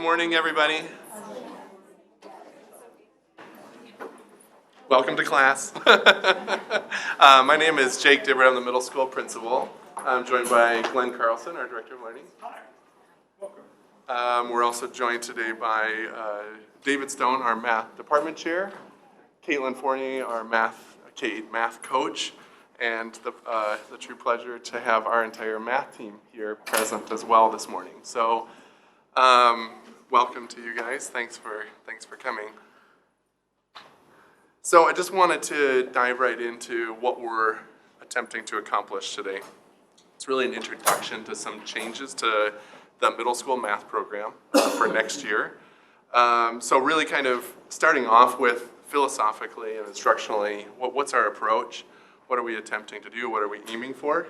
morning, everybody. Welcome to class. My name is Jake Dibber. I'm the middle school principal. I'm joined by Glenn Carlson, our director of learning. Hi. Welcome. We're also joined today by David Stone, our math department chair, Caitlin Fournier, our math coach, and the true pleasure to have our entire math team here present as well this morning. So welcome to you guys. Thanks for coming. So I just wanted to dive right into what we're attempting to accomplish today. It's really an introduction to some changes to the middle school math program for next year. So really kind of starting off with philosophically and instructionally, what's our approach? What are we attempting to do? What are we aiming for?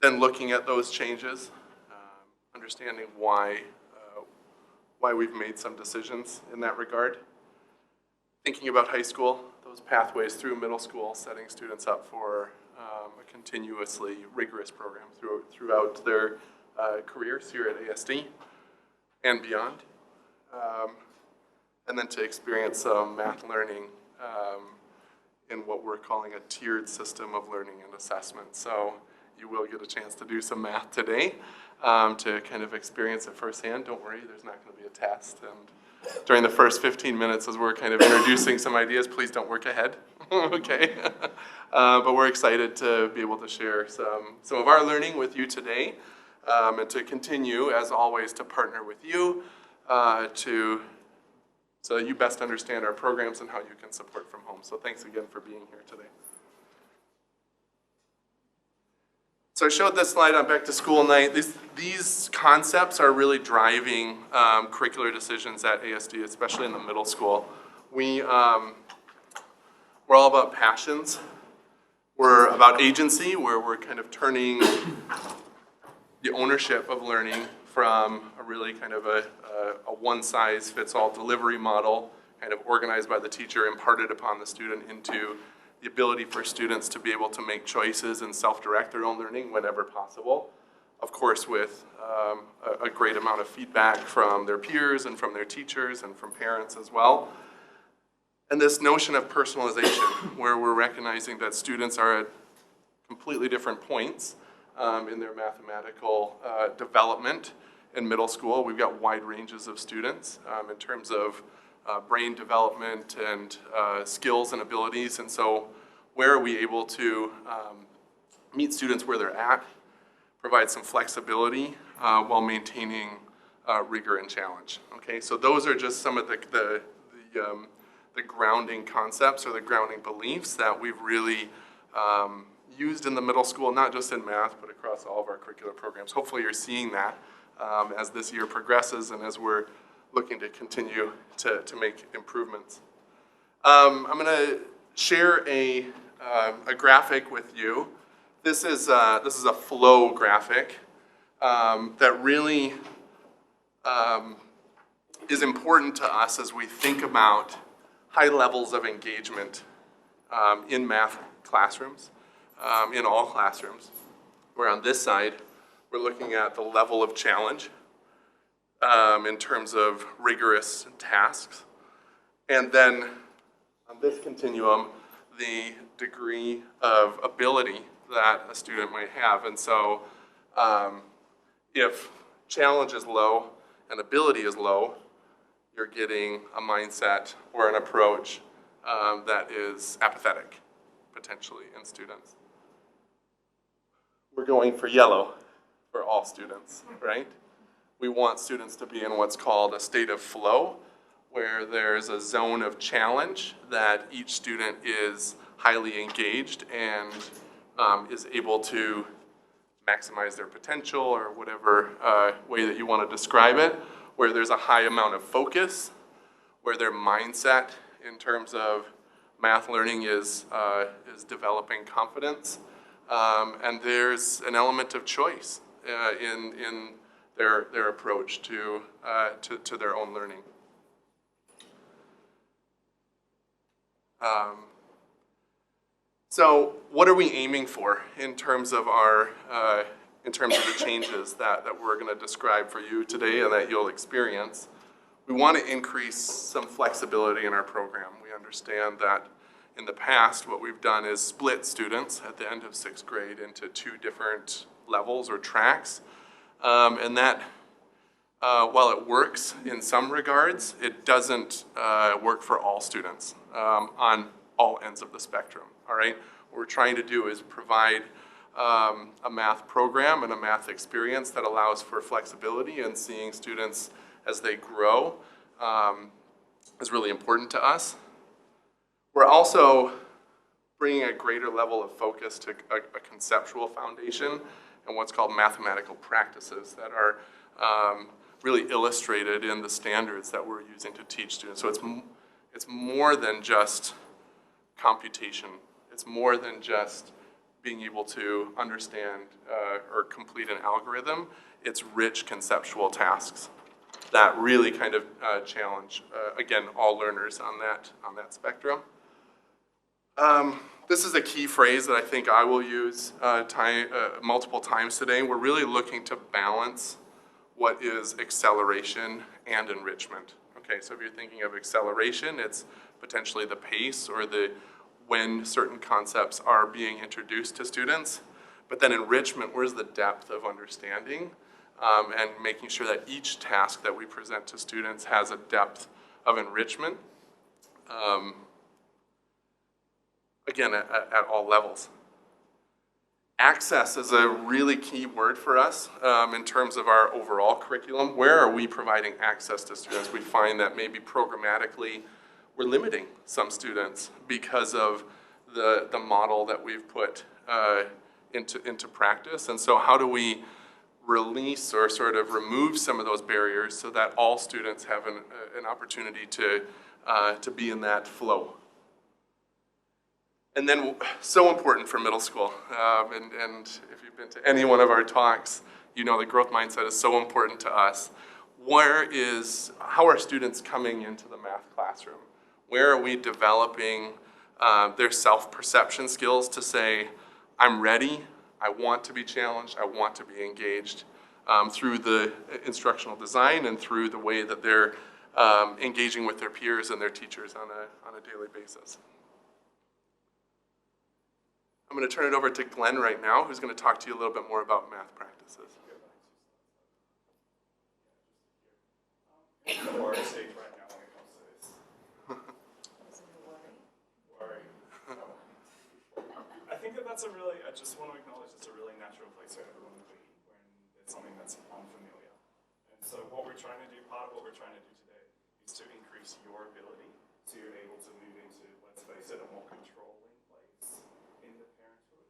Then looking at those changes, understanding why we've made some decisions in that regard. Thinking about high school, those pathways through middle school, setting students up for a continuously rigorous program throughout their careers here at ASD and beyond. And then to experience some math learning in what we're calling a tiered system of learning and assessment. So you will get a chance to do some math today to kind of experience it firsthand. Don't worry, there's not going to be a test. And during the first 15 minutes as we're kind of introducing some ideas, please don't work ahead, okay? But we're excited to be able to share some of our learning with you today and to continue, as always, to partner with you so that you best understand our programs and how you can support from home. So thanks again for being here today. So I showed this slide on back to school night. These concepts are really driving curricular decisions at ASD, especially in the middle school. We're all about passions. We're about agency, where we're kind of turning the ownership of learning from a really kind of a one-size-fits-all delivery model, kind of organized by the teacher, imparted upon the student, into the ability for students to be able to make choices and self-direct their own learning whenever possible. Of course, with a great amount of feedback from their peers and from their teachers and from parents as well. And this notion of personalization, where we're recognizing that students are at completely different points in their mathematical development. In middle school, we've got wide ranges of students in terms of brain development and skills and abilities. And so where are we able to meet students where they're at, provide some flexibility while maintaining rigor and challenge? Okay, so those are just some of the grounding concepts or the grounding beliefs that we've really used in the middle school, not just in math, but across all of our curricular programs. Hopefully you're seeing that as this year progresses and as we're looking to continue to make improvements. I'm going to share a graphic with you. This is a flow graphic that really is important to us as we think about high levels of engagement in math classrooms, in all classrooms. Where on this side, we're looking at the level of challenge in terms of rigorous tasks. And then on this continuum, the degree of ability that a student might have. And so if challenge is low and ability is low, you're getting a mindset or an approach that is apathetic, potentially, in students. We're going for yellow for all students, right? We want students to be in what's called a state of flow, where there's a zone of challenge that each student is highly engaged and is able to maximize their potential, or whatever way that you want to describe it, where there's a high amount of focus, where their mindset in terms of math learning is developing confidence, and there's an element of choice in their approach to their own learning. So what are we aiming for in terms of our in terms of the changes that we're going to describe for you today and that you'll experience. We want to increase some flexibility in our program. We understand that in the past, what we've done is split students at the end of 6th grade into 2 different levels or tracks. And that, while it works in some regards, it doesn't work for all students on all ends of the spectrum, all right? What we're trying to do is provide a math program and a math experience that allows for flexibility, and seeing students as they grow is really important to us. We're also bringing a greater level of focus to a conceptual foundation and what's called mathematical practices that are really illustrated in the standards that we're using to teach students. So it's more than just computation. It's more than just being able to understand or complete an algorithm. It's rich conceptual tasks that really kind of challenge, again, all learners on that spectrum. This is a key phrase that I think I will use multiple times today. We're really looking to balance what is acceleration and enrichment. Okay, so if you're thinking of acceleration, it's potentially the pace or when certain concepts are being introduced to students. But then enrichment, where's the depth of understanding? And making sure that each task that we present to students has a depth of enrichment. Again, at all levels. Access is a really key word for us in terms of our overall curriculum. Where are we providing access to students? We find that maybe programmatically we're limiting some students because of the model that we've put into practice. And so how do we release or sort of remove some of those barriers so that all students have an opportunity to be in that flow? And then, so important for middle school, and if you've been to any one of our talks, you know the growth mindset is so important to us. How are students coming into the math classroom? Where are we developing their self-perception skills to say, I'm ready, I want to be challenged, I want to be engaged, through the instructional design and through the way that they're engaging with their peers and their teachers on a daily basis. I'm going to turn it over to Glenn right now, who's going to talk to you a little bit more about math practices. Worry stage right now when it comes to this. Worry. I think that's I just want to acknowledge it's a really natural place for everyone to be when there's something that's unfamiliar. And so part of what we're trying to do today is to increase your ability so you're able to move into, let's face it, a more controlling place in the parenthood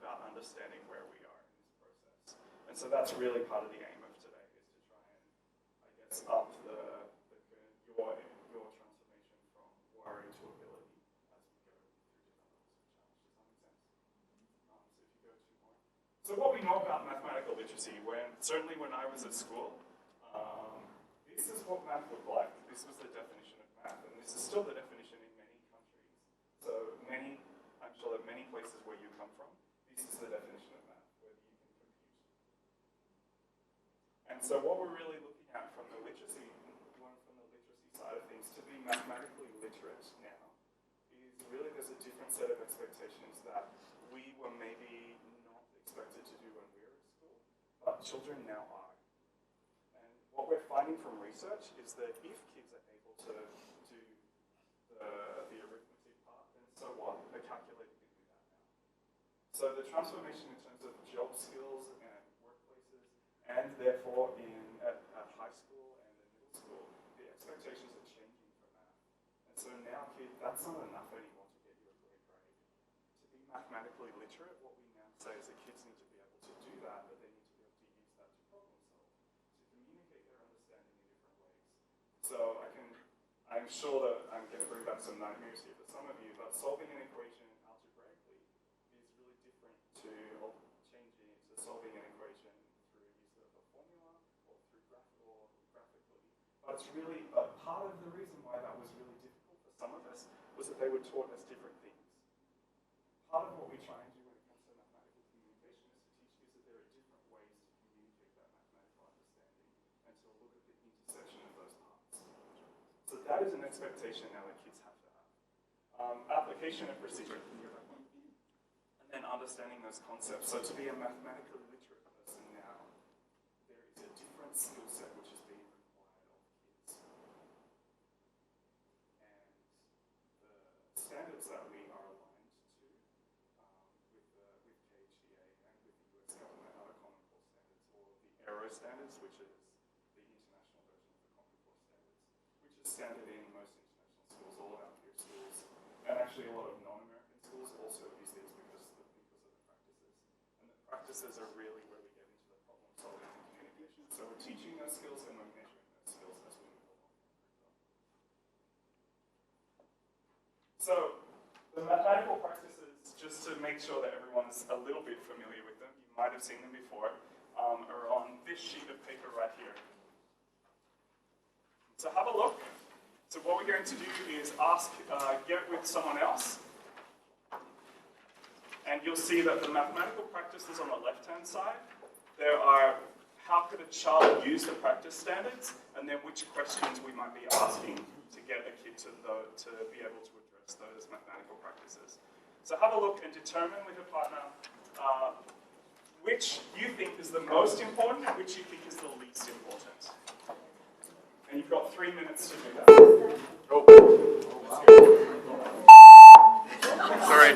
about understanding where we are in this process. And so that's really part of the aim of today, is to try and, I guess, up your transformation from worry to ability as we go through different levels of challenge. Does that make sense? So if you go 2 more. So what we know about mathematical literacy, certainly when I was at school, this is what math looked like. This was the definition of math, and this is still the definition in many countries. So I'm sure that many places where you come from, this is the definition of math, whether you can compute. And so what we're really looking at from the literacy side of things, to be mathematically literate now, is really there's a different set of expectations that we were maybe not expected to do when we were at school, but children now are. And what we're finding from research is that if kids are able to do the arithmetic part, then so what? The calculator can do that now. So the transformation in terms of job skills and workplaces, and therefore at high school and in middle school, the expectations are changing for math. And so now, that's not enough anymore to get you a great grade. To be mathematically literate, what we now say is that kids need to be able to do that, but they need to be able to use that to problem solve, to communicate their understanding in different ways. So I'm sure that I'm going to bring back some nightmares here for some of you, but solving an equation algebraically is really different to changing it to solving an equation through use of a formula or through graphically. But it's really, part of the reason why that was really difficult for some of us was that they were taught as different things. Part of what we try and do when it comes to mathematical communication is to teach kids that there are to look at the intersection of those parts. So that is an expectation now that kids have to have. Application and procedure. And then understanding those concepts. So to be a mathematically literate person now, there is a different skill set which is being required of kids. And the standards that we are aligned to with KHEA and with the US government are the Common Core standards, or the AERO standards, which is the international version of the Common Core standards, which is standard in most international schools, all of our peer schools, and actually a lot of non-American schools also use these because of the practices. And the practices are really where we get into the problem solving and communication. So we're teaching those skills and we're measuring those skills as we move along. So the mathematical practices, just to make sure that everyone's a little bit familiar with them, you might have seen them before, are on this sheet of paper right here. So have a look. So what we're going to do is get with someone else, and you'll see that the mathematical practices on the left-hand side, there are how could a child use the practice standards, and then which questions we might be asking to get a kid to be able to address those mathematical practices. So have a look and determine with your partner which you think is the most important and which you think is the least important. And you've got 3 minutes to do that. Oh. Sorry.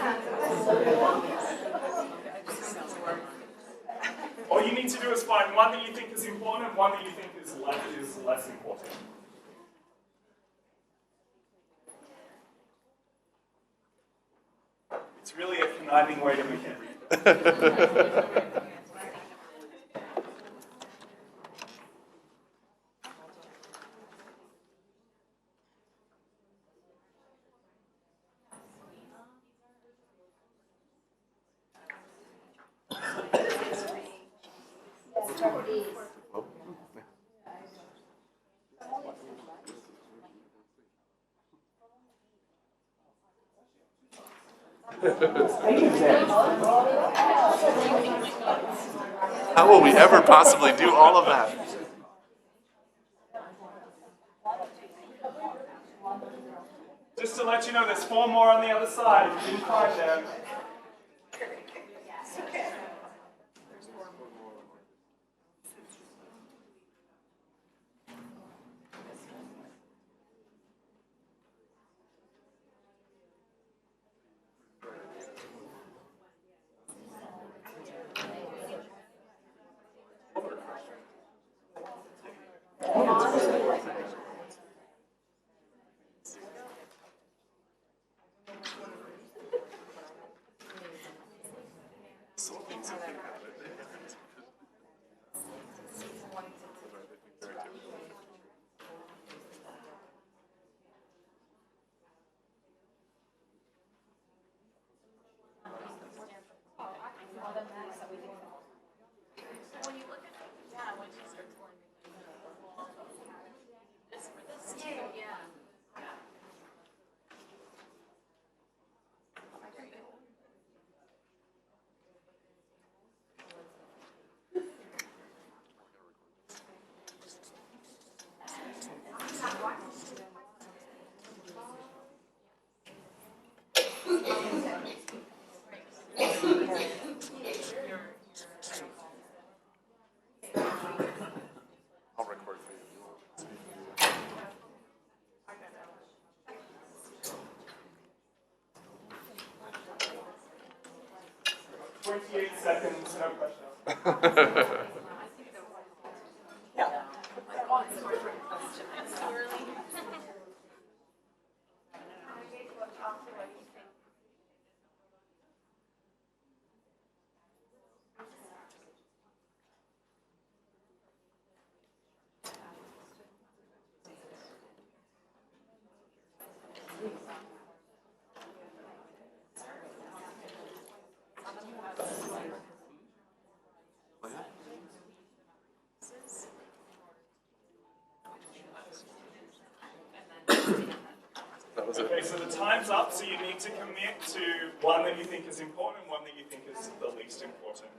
All you need to do is find one that you think is important and one that you think is less important. It's really a conniving way to make it read. How will we ever possibly do all of that? Just to let you know, there's 4 more on the other side if you didn't find them. I'll record for you. 28 seconds, no question. Okay, so the time's up, so you need to commit to one that you think is important and one that you think is the least important.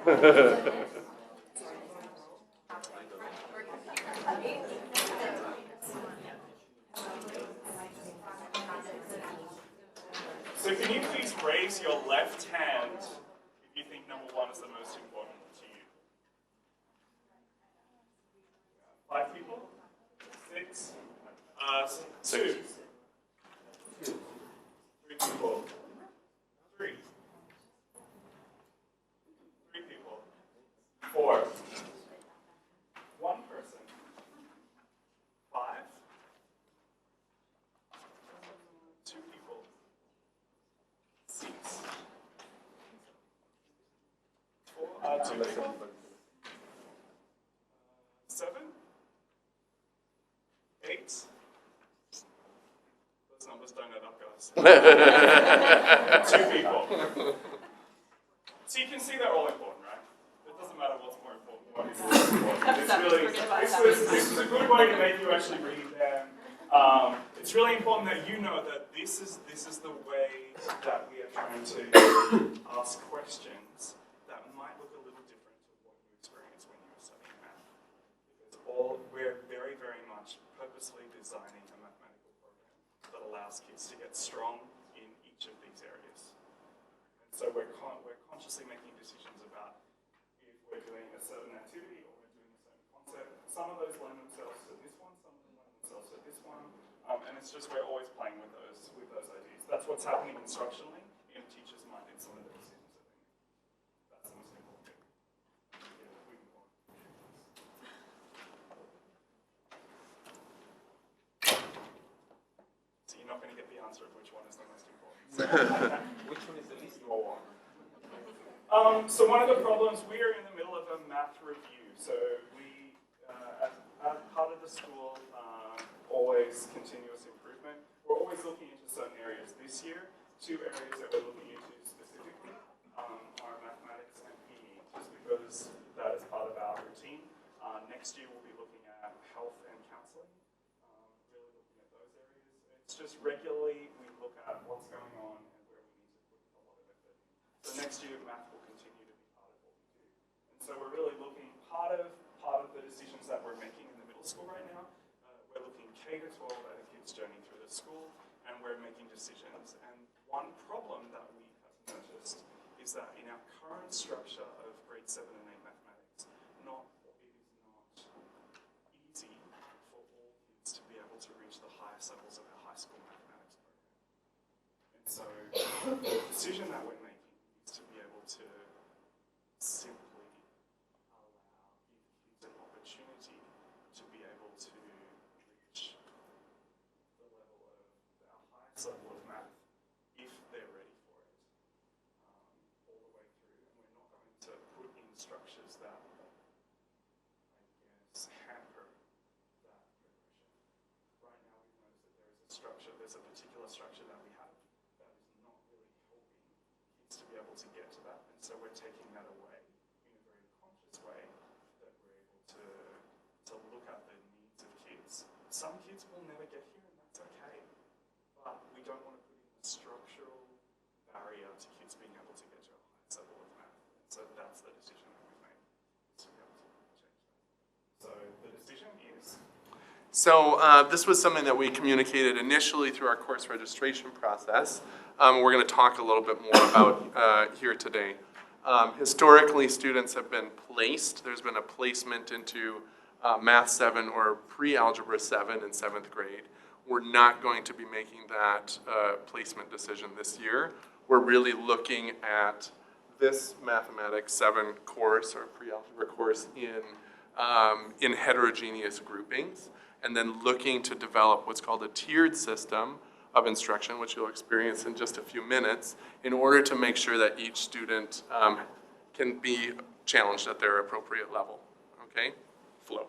So can you please raise your left hand if you think number 1 is the most important to you? 5 people? 6? 2? 3 people? 3? 3 people? 4? 1 person? 5? 2 people? 6? 2 people? 7? 8? Those numbers don't add up, guys. 2 people. So you can see they're all important, right? It doesn't matter what's more important, what is more important. This was a good way to make you actually read them. It's really important that you know that this is the way that we are trying to ask questions that might look a little different to what you experienced when you were studying math. Because we're very, very much purposely designing a mathematical program that allows kids to get strong in each of these areas. And so we're consciously making decisions about if we're doing a certain activity or we're doing a certain concept. Some of those lend themselves to this one, some of them lend themselves to this one. And it's just we're always playing with those ideas. That's what's happening instructionally in a teacher's mind in some of the decisions that they make. That's the most important thing. Yeah, we move on. So you're not going to get the answer of which one is the most important. Which one is the least important? So one of the problems, we are in the middle of a math review. So we, as part of the school, always continuous improvement. We're always looking into certain areas. This year, 2 areas that we're looking into specifically are mathematics and PE, just because that is part of our routine. Next year, we'll be looking at health and counselling, really looking at those areas. It's just regularly we look at what's going on and where we need to put a lot of effort in. So next year, math will continue to be part of what we do. And so we're really looking, part of the decisions that we're making in the middle school right now, we're looking K to 12 at a kid's journey through the school, and we're making decisions. And one problem that we have noticed is that in our current structure of grade 7 and 8 mathematics, it is not easy for all kids to be able to reach the highest levels of our high school mathematics program. And so the decision that we're making is to be able to simply give kids an opportunity to be able to reach the level of our highest level of math if they're ready for it all the way through. And we're not going to put in structures that, hamper that progression. Right now we've noticed that there's a particular structure that we have that is not really helping kids to be able to get to that. And so we're taking that away in a very conscious way, that we're able to look at the needs of kids. Some kids will never get here, and that's okay. But we don't want to put in a structural barrier to kids being able to get to a highest level of math. And so that's the decision that we've made, is to be able to change that. So the decision is... So this was something that we communicated initially through our course registration process. We're going to talk a little bit more about here today. Historically, students have been placed. There's been a placement into Math 7 or pre-Algebra 7 in 7th grade. We're not going to be making that placement decision this year. We're really looking at this Mathematics 7 course or pre-algebra course in heterogeneous groupings, and then looking to develop what's called a tiered system of instruction, which you'll experience in just a few minutes, in order to make sure that each student can be challenged at their appropriate level. Okay? Flow.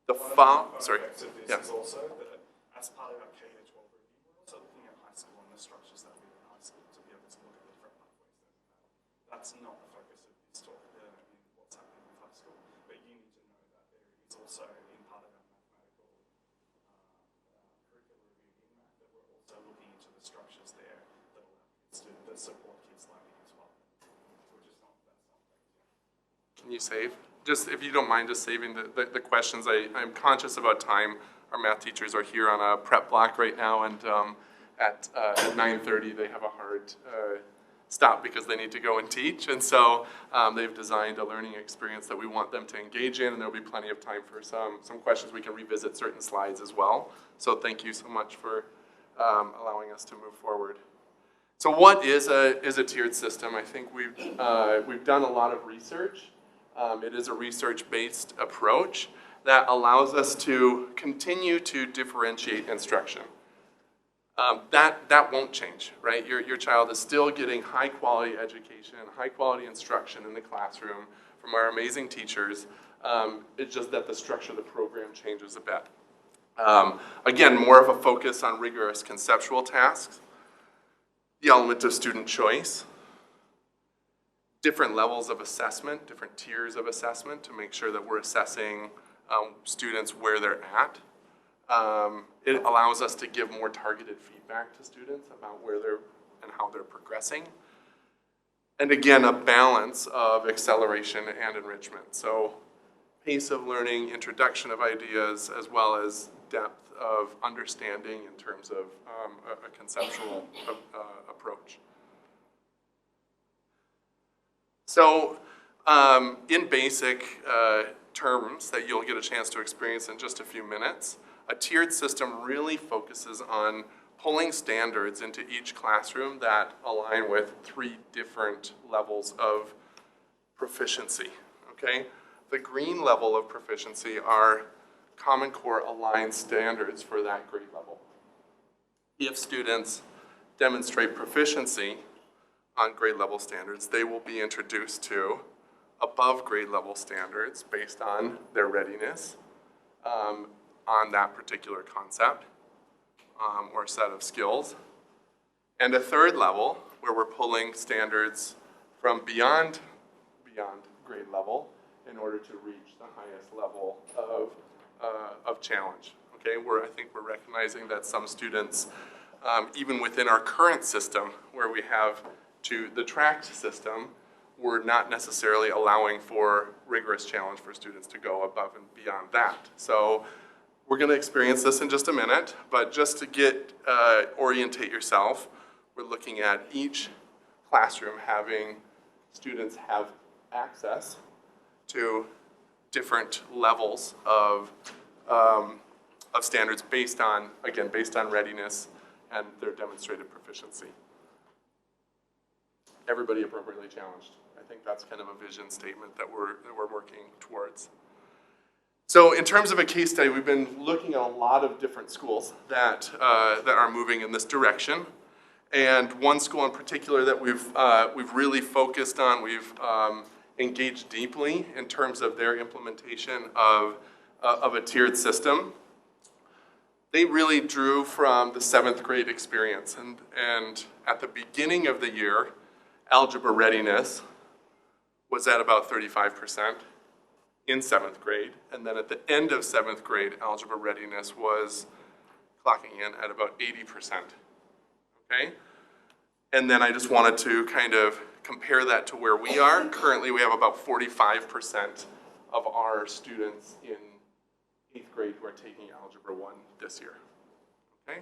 The sorry. Yeah. Is also that as part of our K to 12 review, we're also looking at high school and the structures that we have in high school to be able to look at different pathways that we have. That's not the focus of this talk in what's happening with high school, but you need to know that there is also in part of our mathematical curricular review in math that we're also looking into the structures there that allow kids to support kids learning as well. We're just not Can you save? Just, if you don't mind just saving the questions. I'm conscious about time. Our math teachers are here on a prep block right now, and at 9:30 they have a hard stop because they need to go and teach. And so they've designed a learning experience that we want them to engage in, and there'll be plenty of time for some questions. We can revisit certain slides as well. So thank you so much for allowing us to move forward. So what is a tiered system? I think we've done a lot of research. It is a research-based approach that allows us to continue to differentiate instruction. That won't change, right? Your child is still getting high-quality education, high-quality instruction in the classroom from our amazing teachers. It's just that the structure of the program changes a bit. Again, more of a focus on rigorous conceptual tasks, the element of student choice, different levels of assessment, different tiers of assessment to make sure that we're assessing students where they're at. It allows us to give more targeted feedback to students about where they're and how they're progressing. And again, a balance of acceleration and enrichment. So pace of learning, introduction of ideas, as well as depth of understanding in terms of a conceptual approach. So in basic terms that you'll get a chance to experience in just a few minutes, a tiered system really focuses on pulling standards into each classroom that align with 3 different levels of proficiency, okay? The green level of proficiency are Common Core aligned standards for that grade level. If students demonstrate proficiency on grade level standards, they will be introduced to above grade level standards based on their readiness on that particular concept or set of skills. And a third level where we're pulling standards from beyond grade level in order to reach the highest level of challenge. Okay, I think we're recognizing that some students, even within our current system where we have the tracked system, we're not necessarily allowing for rigorous challenge for students to go above and beyond that. So we're going to experience this in just a minute, but just to orientate yourself, we're looking at each classroom having students have access to different levels of standards based on readiness and their demonstrated proficiency. Everybody appropriately challenged. I think that's kind of a vision statement that we're working towards. So in terms of a case study, we've been looking at a lot of different schools that are moving in this direction. And one school in particular that we've really focused on, we've engaged deeply in terms of their implementation of a tiered system. They really drew from the 7th grade experience. And at the beginning of the year, algebra readiness was at about 35% in 7th grade. And then at the end of 7th grade, algebra readiness was clocking in at about 80%, okay? And then I just wanted to kind of compare that to where we are. Currently, we have about 45% of our students in 8th grade who are taking Algebra 1 this year, okay?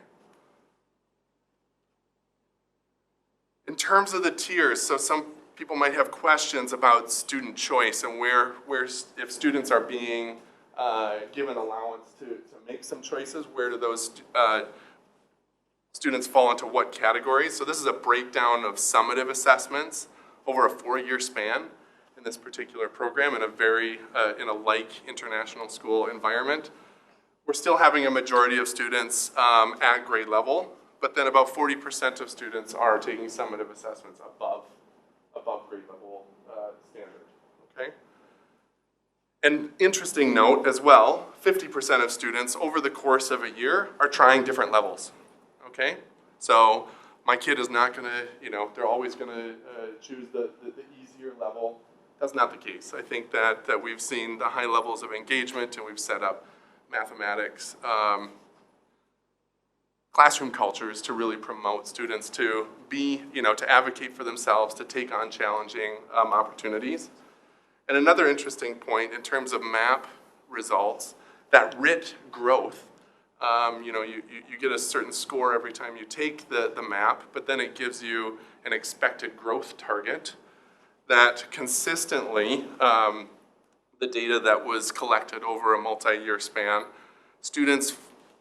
In terms of the tiers, so some people might have questions about student choice and where if students are being given allowance to make some choices, where do those students fall into what categories? So this is a breakdown of summative assessments over a 4-year span in this particular program in a like international school environment. We're still having a majority of students at grade level, but then about 40% of students are taking summative assessments above grade level standard, okay? An interesting note as well, 50% of students over the course of a year are trying different levels, okay? So my kid is not gonna, they're always gonna choose the easier level. That's not the case. I think that we've seen the high levels of engagement and we've set up mathematics classroom cultures to really promote students to be, to advocate for themselves, to take on challenging opportunities. And another interesting point in terms of map results, that RIT growth, you get a certain score every time you take the map, but then it gives you an expected growth target that consistently, the data that was collected over a multi-year span, students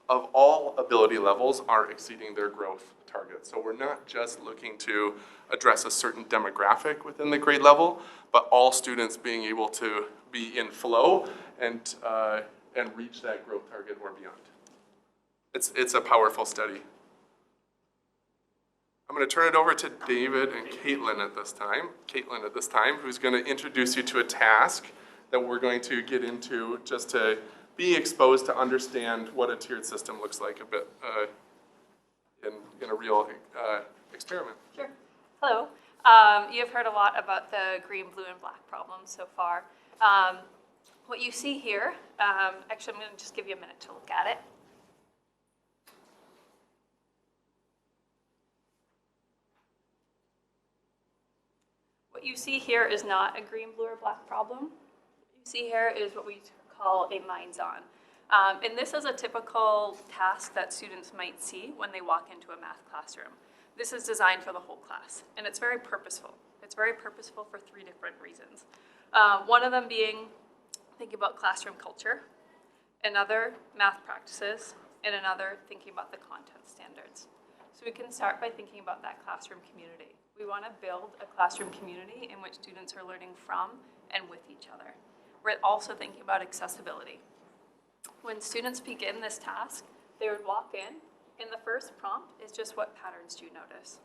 of all ability levels are exceeding their growth targets. So we're not just looking to address a certain demographic within the grade level, but all students being able to be in flow and reach that growth target or beyond. It's a powerful study. I'm going to turn it over to David and Caitlin at this time, who's going to introduce you to a task that we're going to get into just to be exposed to understand what a tiered system looks like a bit in a real experiment. Sure. Hello. You've heard a lot about the green, blue, and black problems so far. What you see here, actually I'm going to just give you a minute to look at it. What you see here is not a green, blue, or black problem. What you see here is what we call a minds-on. And this is a typical task that students might see when they walk into a math classroom. This is designed for the whole class, and it's very purposeful. It's very purposeful for 3 different reasons. One of them being thinking about classroom culture, another math practices, and another thinking about the content standards. So we can start by thinking about that classroom community. We want to build a classroom community in which students are learning from and with each other. We're also thinking about accessibility. When students begin this task, they would walk in, and the first prompt is just what patterns do you notice?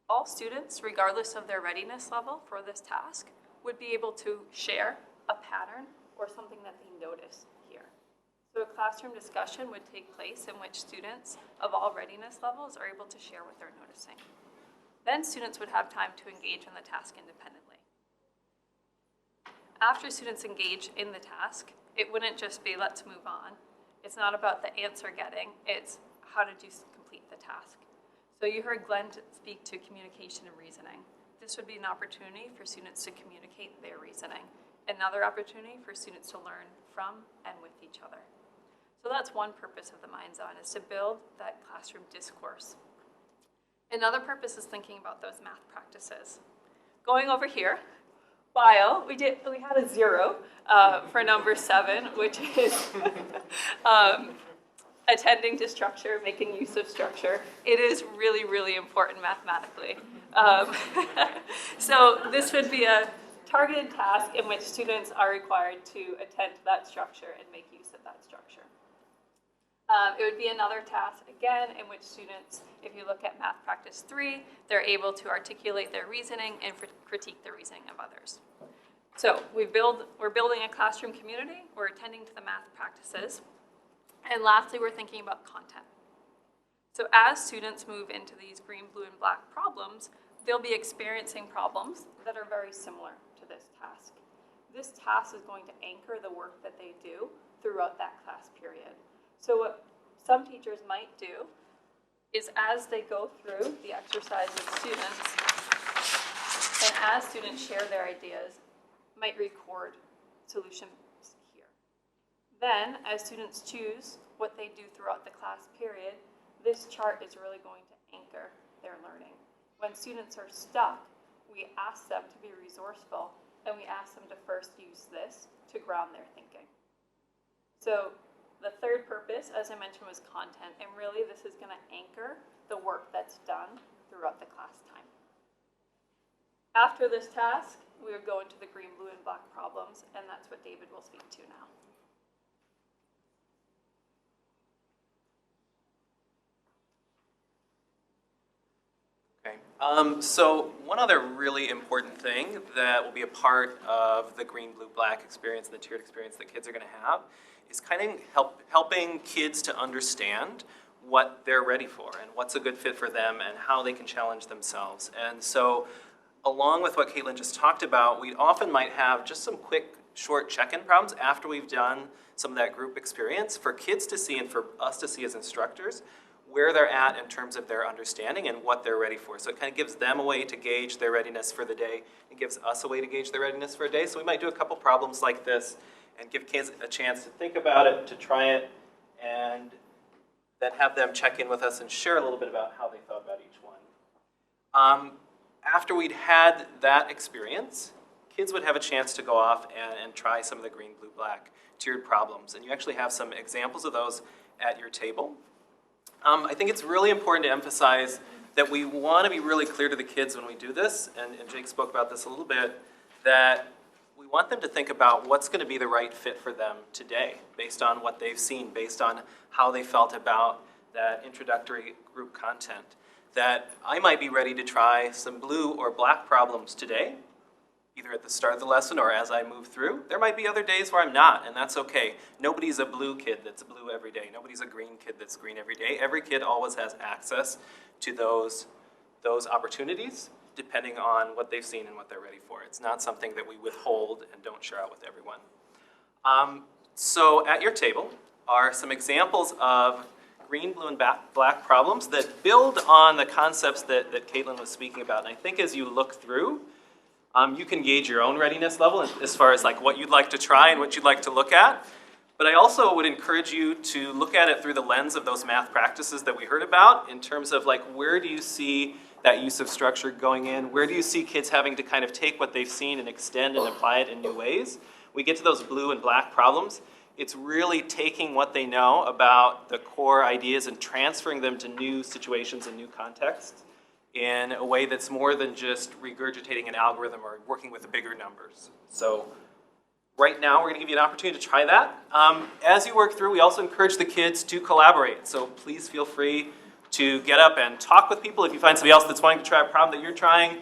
All students, regardless of their readiness level for this task, would be able to share a pattern or something that they notice here. So a classroom discussion would take place in which students of all readiness levels are able to share what they're noticing. Then students would have time to engage in the task independently. After students engage in the task, it wouldn't just be let's move on. It's not about the answer getting, it's how did you complete the task. So you heard Glenn speak to communication and reasoning. This would be an opportunity for students to communicate their reasoning. Another opportunity for students to learn from and with each other. So that's one purpose of the Minds-On, is to build that classroom discourse. Another purpose is thinking about those math practices. Going over here, bio, we had a 0 for number 7, which is attending to structure, making use of structure. It is really, really important mathematically. So this would be a targeted task in which students are required to attend to that structure and make use of that structure. It would be another task, again, in which students, if you look at Math Practice 3, they're able to articulate their reasoning and critique the reasoning of others. So we're building a classroom community, we're attending to the math practices, and lastly, we're thinking about content. So as students move into these green, blue, and black problems, they'll be experiencing problems that are very similar to this task. This task is going to anchor the work that they do throughout that class period. So what some teachers might do is as they go through the exercise with students, and as students share their ideas, might record solutions here. Then, as students choose what they do throughout the class period, this chart is really going to anchor their learning. When students are stuck, we ask them to be resourceful, and we ask them to first use this to ground their thinking. So the third purpose, as I mentioned, was content, and really this is going to anchor the work that's done throughout the class time. After this task, we would go into the green, blue, and black problems, and that's what David will speak to now. Okay. So one other really important thing that will be a part of the green, blue, black experience, the tiered experience that kids are going to have, is kind of helping kids to understand what they're ready for and what's a good fit for them and how they can challenge themselves. And so along with what Caitlin just talked about, we often might have just some quick, short check-in problems after we've done some of that group experience for kids to see and for us to see as instructors where they're at in terms of their understanding and what they're ready for. So it kind of gives them a way to gauge their readiness for the day. It gives us a way to gauge their readiness for a day. So we might do a couple problems like this and give kids a chance to think about it, to try it, and then have them check in with us and share a little bit about how they thought about each one. After we'd had that experience, kids would have a chance to go off and try some of the green, blue, black tiered problems. And you actually have some examples of those at your table. I think it's really important to emphasize that we want to be really clear to the kids when we do this, and Jake spoke about this a little bit, that we want them to think about what's going to be the right fit for them today, based on what they've seen, based on how they felt about that introductory group content. That I might be ready to try some blue or black problems today, either at the start of the lesson or as I move through. There might be other days where I'm not, and that's okay. Nobody's a blue kid that's blue every day. Nobody's a green kid that's green every day. Every kid always has access to those opportunities, depending on what they've seen and what they're ready for. It's not something that we withhold and don't share out with everyone. So at your table are some examples of green, blue, and black problems that build on the concepts that Caitlin was speaking about. And I think as you look through, you can gauge your own readiness level as far as like what you'd like to try and what you'd like to look at. But I also would encourage you to look at it through the lens of those math practices that we heard about, in terms of like, where do you see that use of structure going in? Where do you see kids having to kind of take what they've seen and extend and apply it in new ways? We get to those blue and black problems. It's really taking what they know about the core ideas and transferring them to new situations and new contexts in a way that's more than just regurgitating an algorithm or working with bigger numbers. So right now, we're going to give you an opportunity to try that. As you work through, we also encourage the kids to collaborate. So please feel free to get up and talk with people. If you find somebody else that's wanting to try a problem that you're trying,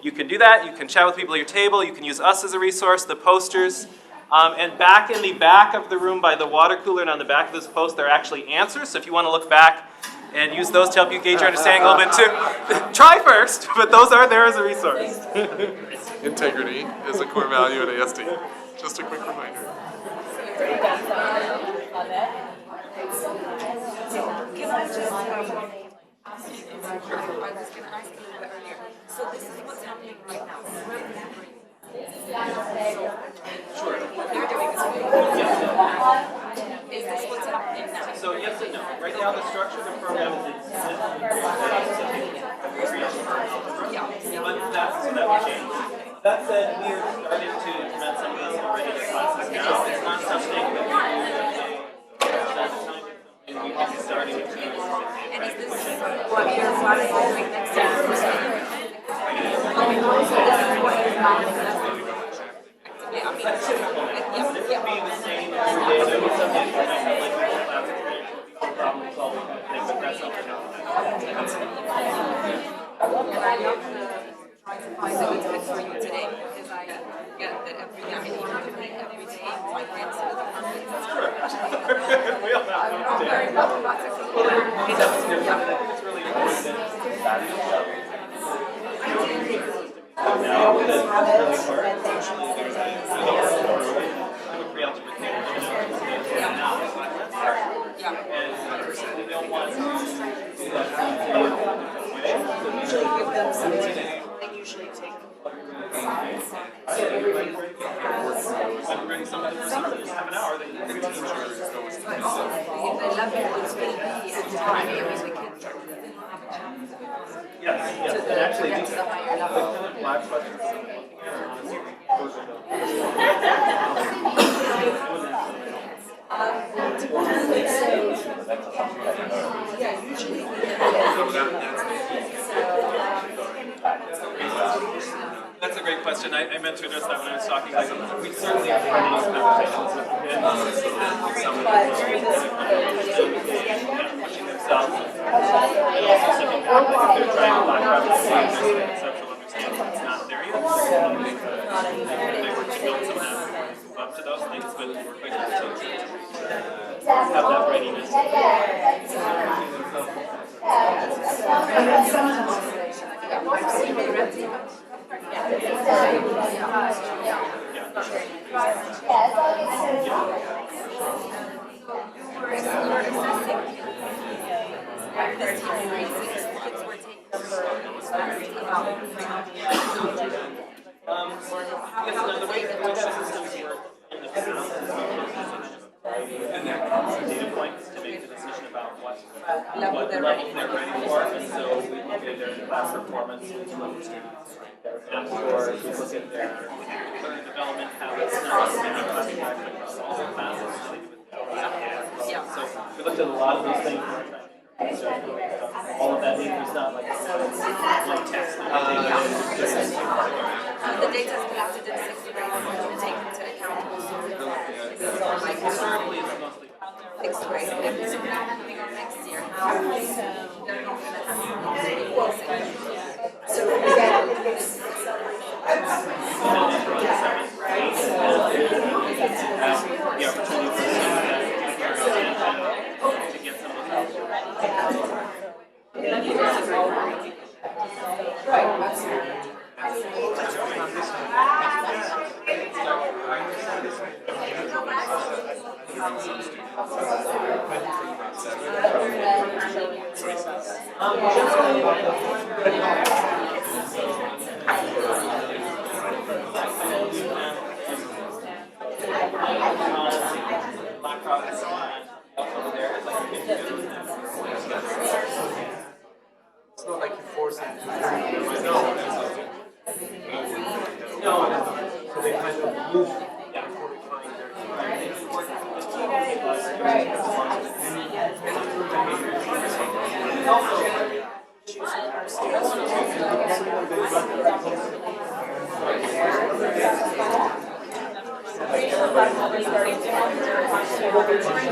you can do that. You can chat with people at your table. You can use us as a resource, the posters. And back in the back of the room by the water cooler and on the back of this post, there are actually answers. So if you want to look back and use those to help you gauge your understanding a little bit too, try first, but those are there as a resource. Integrity is a core value at ASD. Just a quick reminder. So this is what's happening right now. Sure. You're doing this. Is this what's happening now? So yes and no. Right now, the structure of the program is but that will change. That said, we are starting to implement some of those already in classes now. It's not something that we will be starting to do. And is this what you're doing next time? Try to find a good fit for you today, because I get that every day, my kids are the perfect. We all have I'm not very mathematical. it's really important that now that it's really hard, essentially there's a pre-algebra table now. And we don't want to do that. They usually take I'm ready somebody for just have an hour that you can teach. the level is going to be at the time every weekend. Yes, and actually these The higher level. live questions. Yeah, usually That's a great question. I meant to address that when I was talking. We certainly have had these conversations with kids so that some of them pushing themselves. And also sitting back, like they're trying to black out the conceptual understanding. It's not there yet. They were to build some move up to those things, but we're quick to have that readiness. data points to make the decision about what level they're ready for. And so we look at their class performance, we look at their math scores, we look at their learning development habits, and class interaction across all their classes. So we looked at a lot of those things. So all of that data is not like text. The data is collected in 6th grade and taken into account also like sixth grade. And so now moving on next year, how they're not going to have so the opportunity to get some of those. It's not like you force them to so they kind of move before they find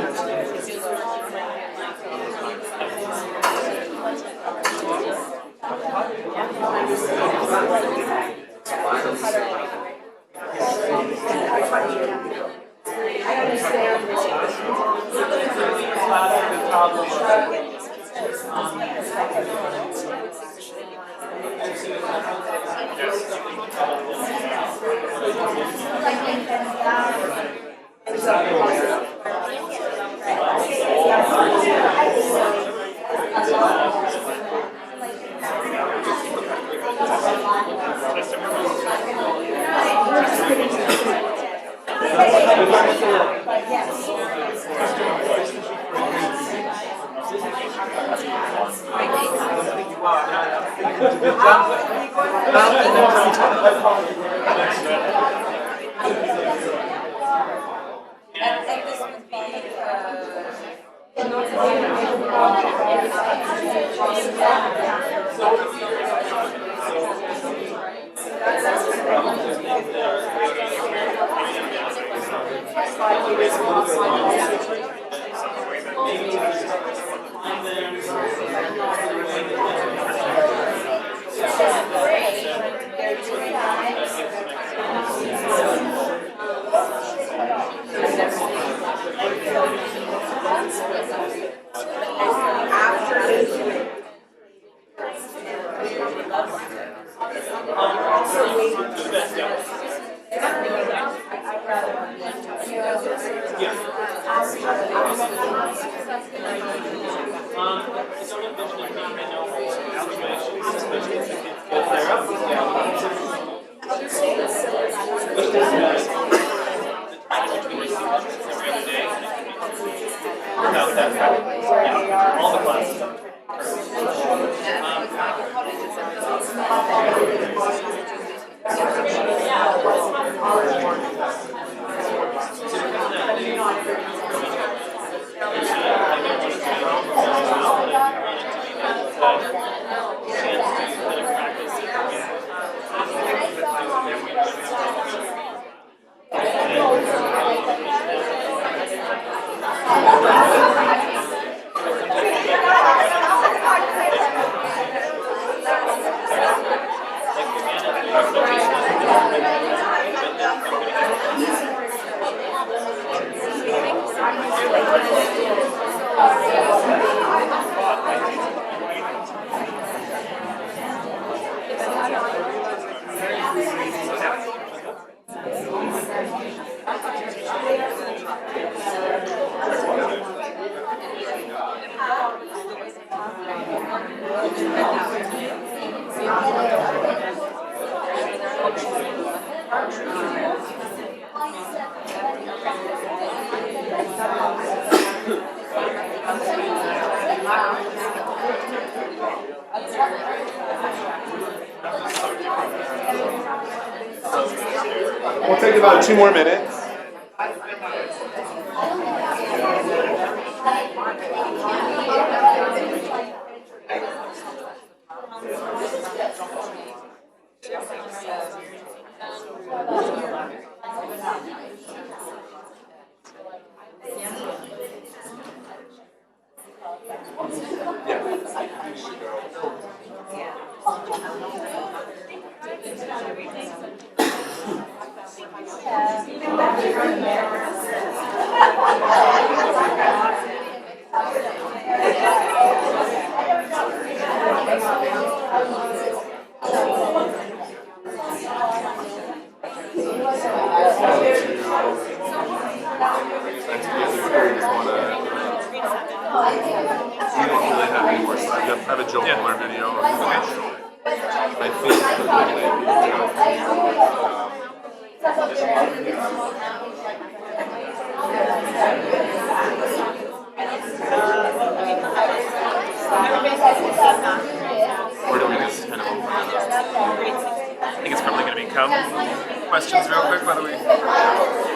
and this would be all the classes. We'll take about 2 more minutes. I have a Joe Mueller video. I Where do we just kind of open it up? I think it's probably going to become questions real quick, whether we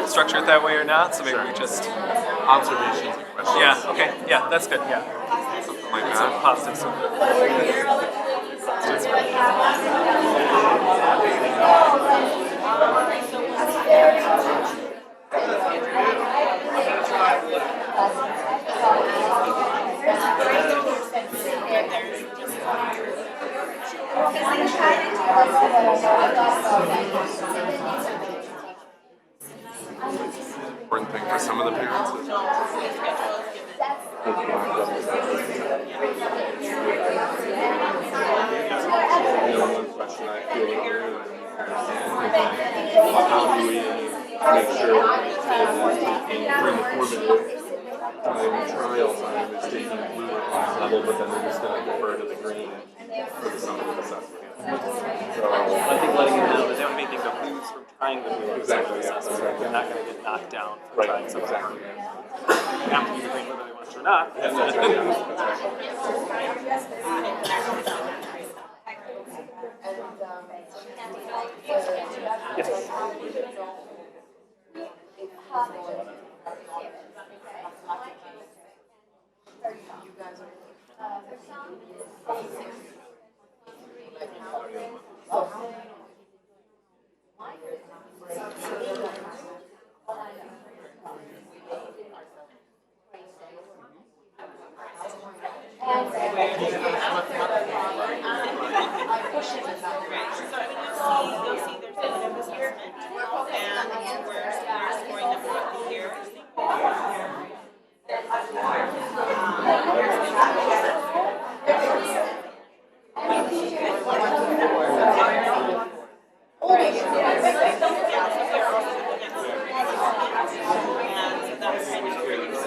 structure it that way or not. So maybe we just Observations and questions. yeah, okay, yeah, that's good. Yeah, Something like so that. positive. So. Important thing for some of the parents is one question I feel how do we make sure that during the formative trial time is taking blue at class level, but then they're just going to defer to the green for the summative assessment. So I think letting them know that they would make the clues from trying the blue Exactly, yeah, assessment. exactly. They're not going to get knocked down for Right, trying something. exactly. They have to use the green whether they want to or not. That's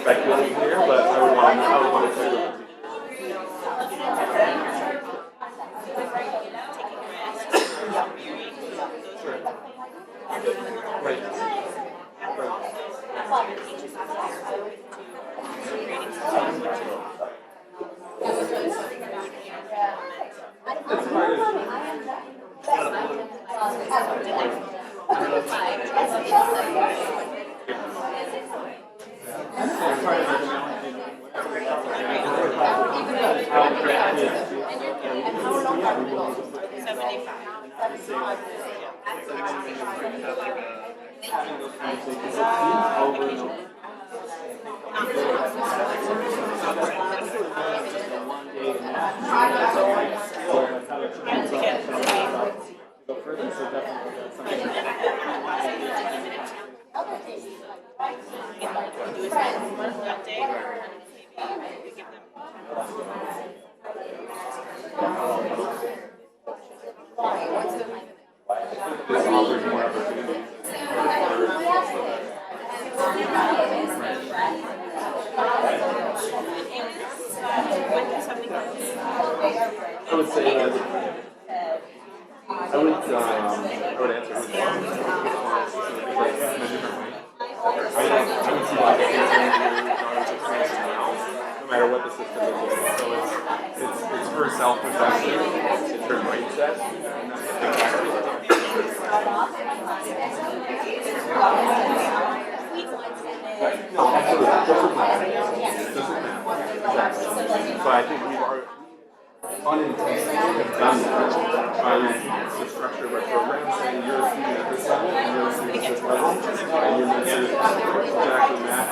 speculating here, but I would want to tell you. This offers more opportunities. I would say that I would answer this in a different way. I would see like what the system is doing. So it's her self-perception, it's her mindset, and that's the No, absolutely. It doesn't matter. It doesn't matter. Exactly. So I think we've already unintentionally have done that by the structure of our program, saying you're a student at this level, and you're a student at this level, and you're meant to exactly match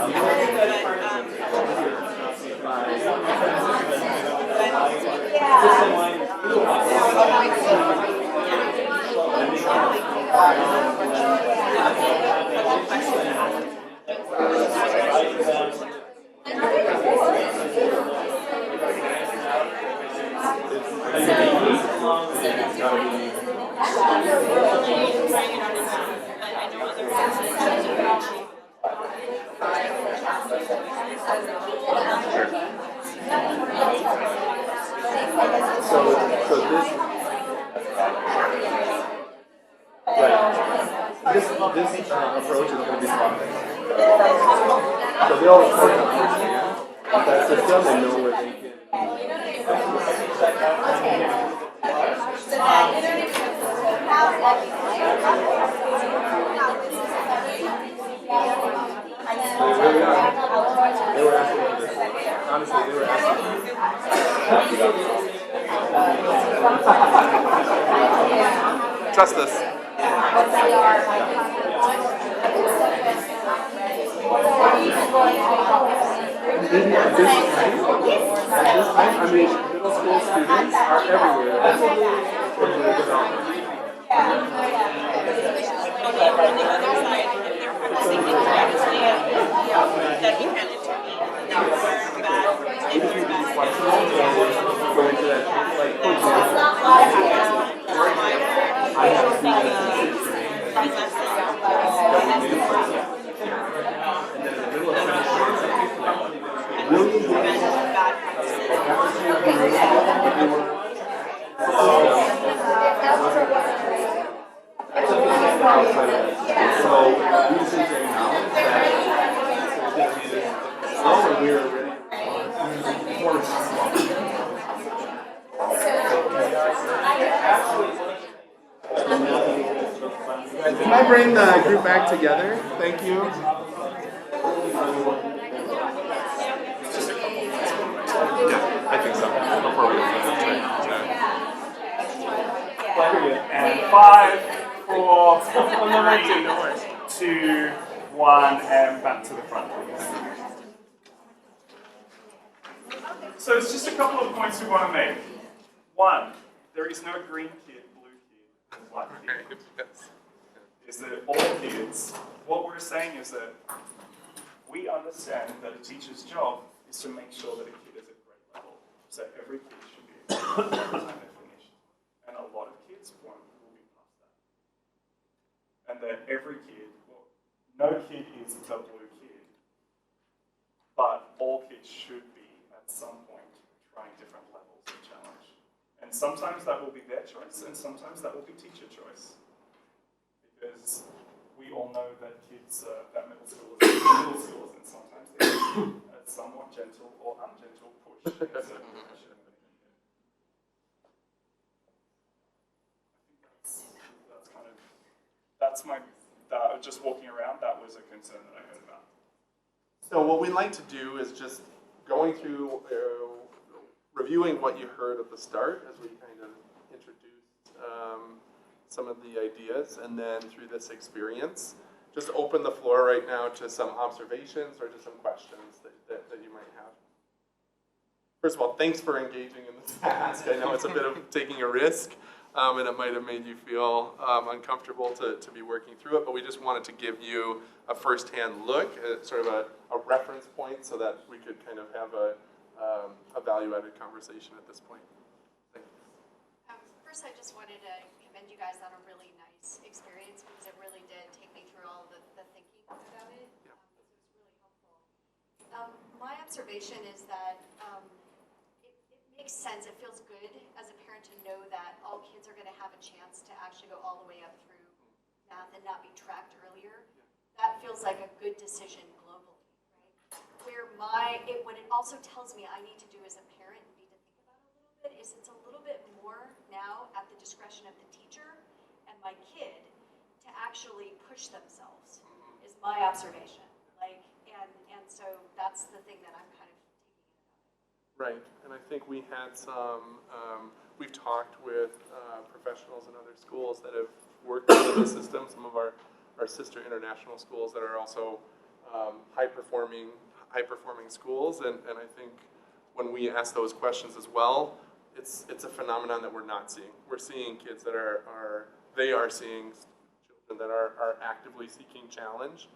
This approach is going to be fun. So they all kind of understand that system and know where they can. They really are. They were asking for this. Honestly, they were asking for this. Trust us. At this time, I mean, middle school students are everywhere. That's a really good option. You just need to be flexible and go into that. Like, for example, I have a student that's in 6th grade that we did and then in the middle of trying to really so these things are acknowledged that slow and we're already Can I bring the group back together? Thank you. Yeah, I think so. Before we And 5, 4, 3, 2, 1, and back to the front, please. So it's just a couple of points we want to make. 1, there is no green kid, blue kid, and white kid. Is that all kids, what we're saying is that we understand that a teacher's job is to make sure that a kid is at grade level. So every kid should be able to by the time they finish. And a lot of kids will be past that. And that every kid, well, no kid is the blue kid, but all kids should be at some point trying different levels of challenge. And sometimes that will be their choice, and sometimes that will be teacher choice. Because we all know that kids, that middle schoolers, and sometimes they need a somewhat gentle or ungentle push in a certain direction. I think that's kind of, that's my, just walking around, that was a concern that I heard about. So what we like to do is just going through, reviewing what you heard at the start as we kind of introduced some of the ideas, and then through this experience, just open the floor right now to some observations or to some questions that you might have. First of all, thanks for engaging in this task. I know it's a bit of taking a risk, and it might have made you feel uncomfortable to be working through it, but we just wanted to give you a first-hand look at sort of a reference point so that we could kind of have a value-added conversation at this point. First, I just wanted to commend you guys on a really nice experience because it really did take me through all the thinking about it. Yeah. It was really helpful. My observation is that it makes sense. It feels good as a parent to know that all kids are going to have a chance to actually go all the way up through math and not be tracked earlier. That feels like a good decision globally, right? Where when it also tells me I need to do as a parent, need to think about it a little bit, is it's a little bit more now at the discretion of the teacher and my kid to actually push themselves, is my observation. Like, and so that's the thing that I'm kind of taking in about it. Right, and I think we had some, we've talked with professionals in other schools that have worked in the system, some of our sister international schools that are also high-performing schools, and I think when we ask those questions as well, it's a phenomenon that we're not seeing. We're seeing kids that they are seeing children that are actively seeking challenge.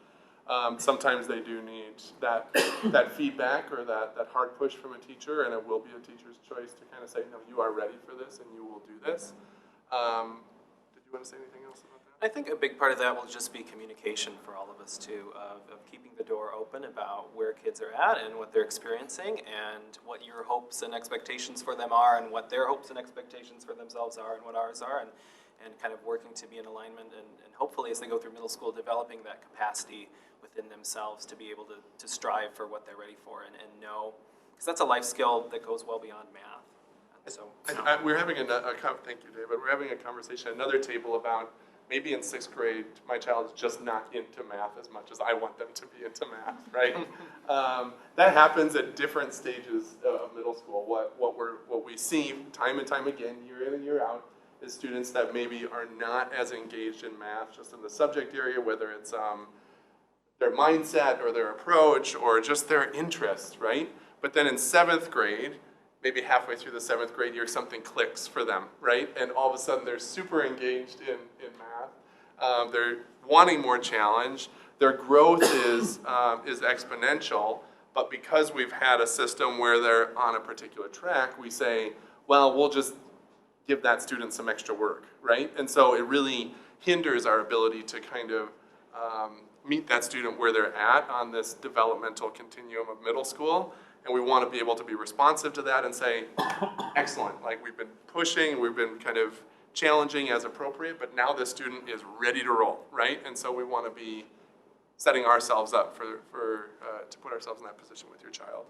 Sometimes they do need that feedback or that hard push from a teacher, and it will be a teacher's choice to kind of say, no, you are ready for this and you will do this. Did you want to say anything else about that? I think a big part of that will just be communication for all of us too, of keeping the door open about where kids are at and what they're experiencing and what your hopes and expectations for them are and what their hopes and expectations for themselves are and what ours are, and kind of working to be in alignment and hopefully as they go through middle school developing that capacity within themselves to be able to strive for what they're ready for and know, because that's a life skill that goes well beyond math. So, We're having thank you, David. We're having a conversation at another table about maybe in 6th grade, my child is just not into math as much as I want them to be into math, right? That happens at different stages of middle school. What we see time and time again, year in and year out, is students that maybe are not as engaged in math, just in the subject area, whether it's their mindset or their approach or just their interest, right? But then in 7th grade, maybe halfway through the 7th grade year, something clicks for them, right? And all of a sudden they're super engaged in math. They're wanting more challenge. Their growth is exponential, but because we've had a system where they're on a particular track, we say, well, we'll just give that student some extra work, right? And so it really hinders our ability to kind of meet that student where they're at on this developmental continuum of middle school. And we want to be able to be responsive to that and say, excellent, like we've been pushing, we've been kind of challenging as appropriate, but now this student is ready to roll, right? And so we want to be setting ourselves up to put ourselves in that position with your child.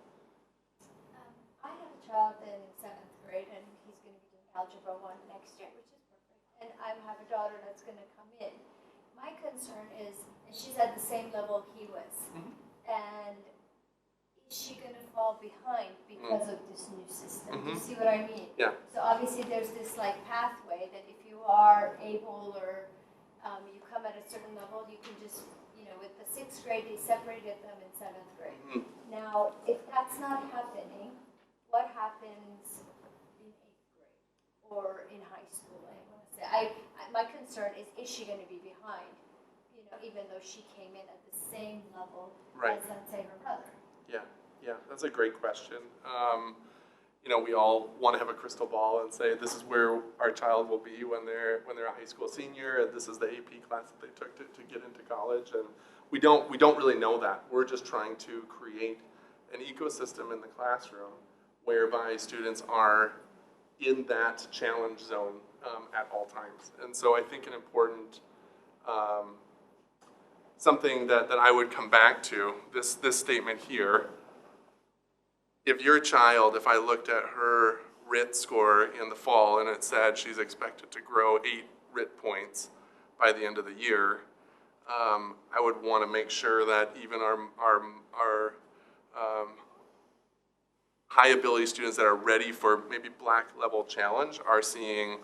I have a child in 7th grade, and he's going to be doing Algebra 1 next year, which is perfect. And I have a daughter that's going to come in. My concern is, she's at the same level he was. And is she going to fall behind because of this new system? Do you see what I mean? Yeah. So obviously there's this like pathway that if you are able or you come at a certain level, you can just, with the 6th grade, they separated them in 7th grade. Now, if that's not happening, what happens in 8th grade or in high school? I want to say, my concern is she going to be behind, even though she came in at the same level as, let's say, her brother? Yeah, that's a great question. We all want to have a crystal ball and say this is where our child will be when they're a high school senior, and this is the AP class that they took to get into college. And we don't really know that. We're just trying to create an ecosystem in the classroom whereby students are in that challenge zone at all times. And so I think an important something that I would come back to, this statement here. If your child, if I looked at her RIT score in the fall and it said she's expected to grow 8 RIT points by the end of the year, I would want to make sure that even our high ability students that are ready for maybe black level challenge are seeing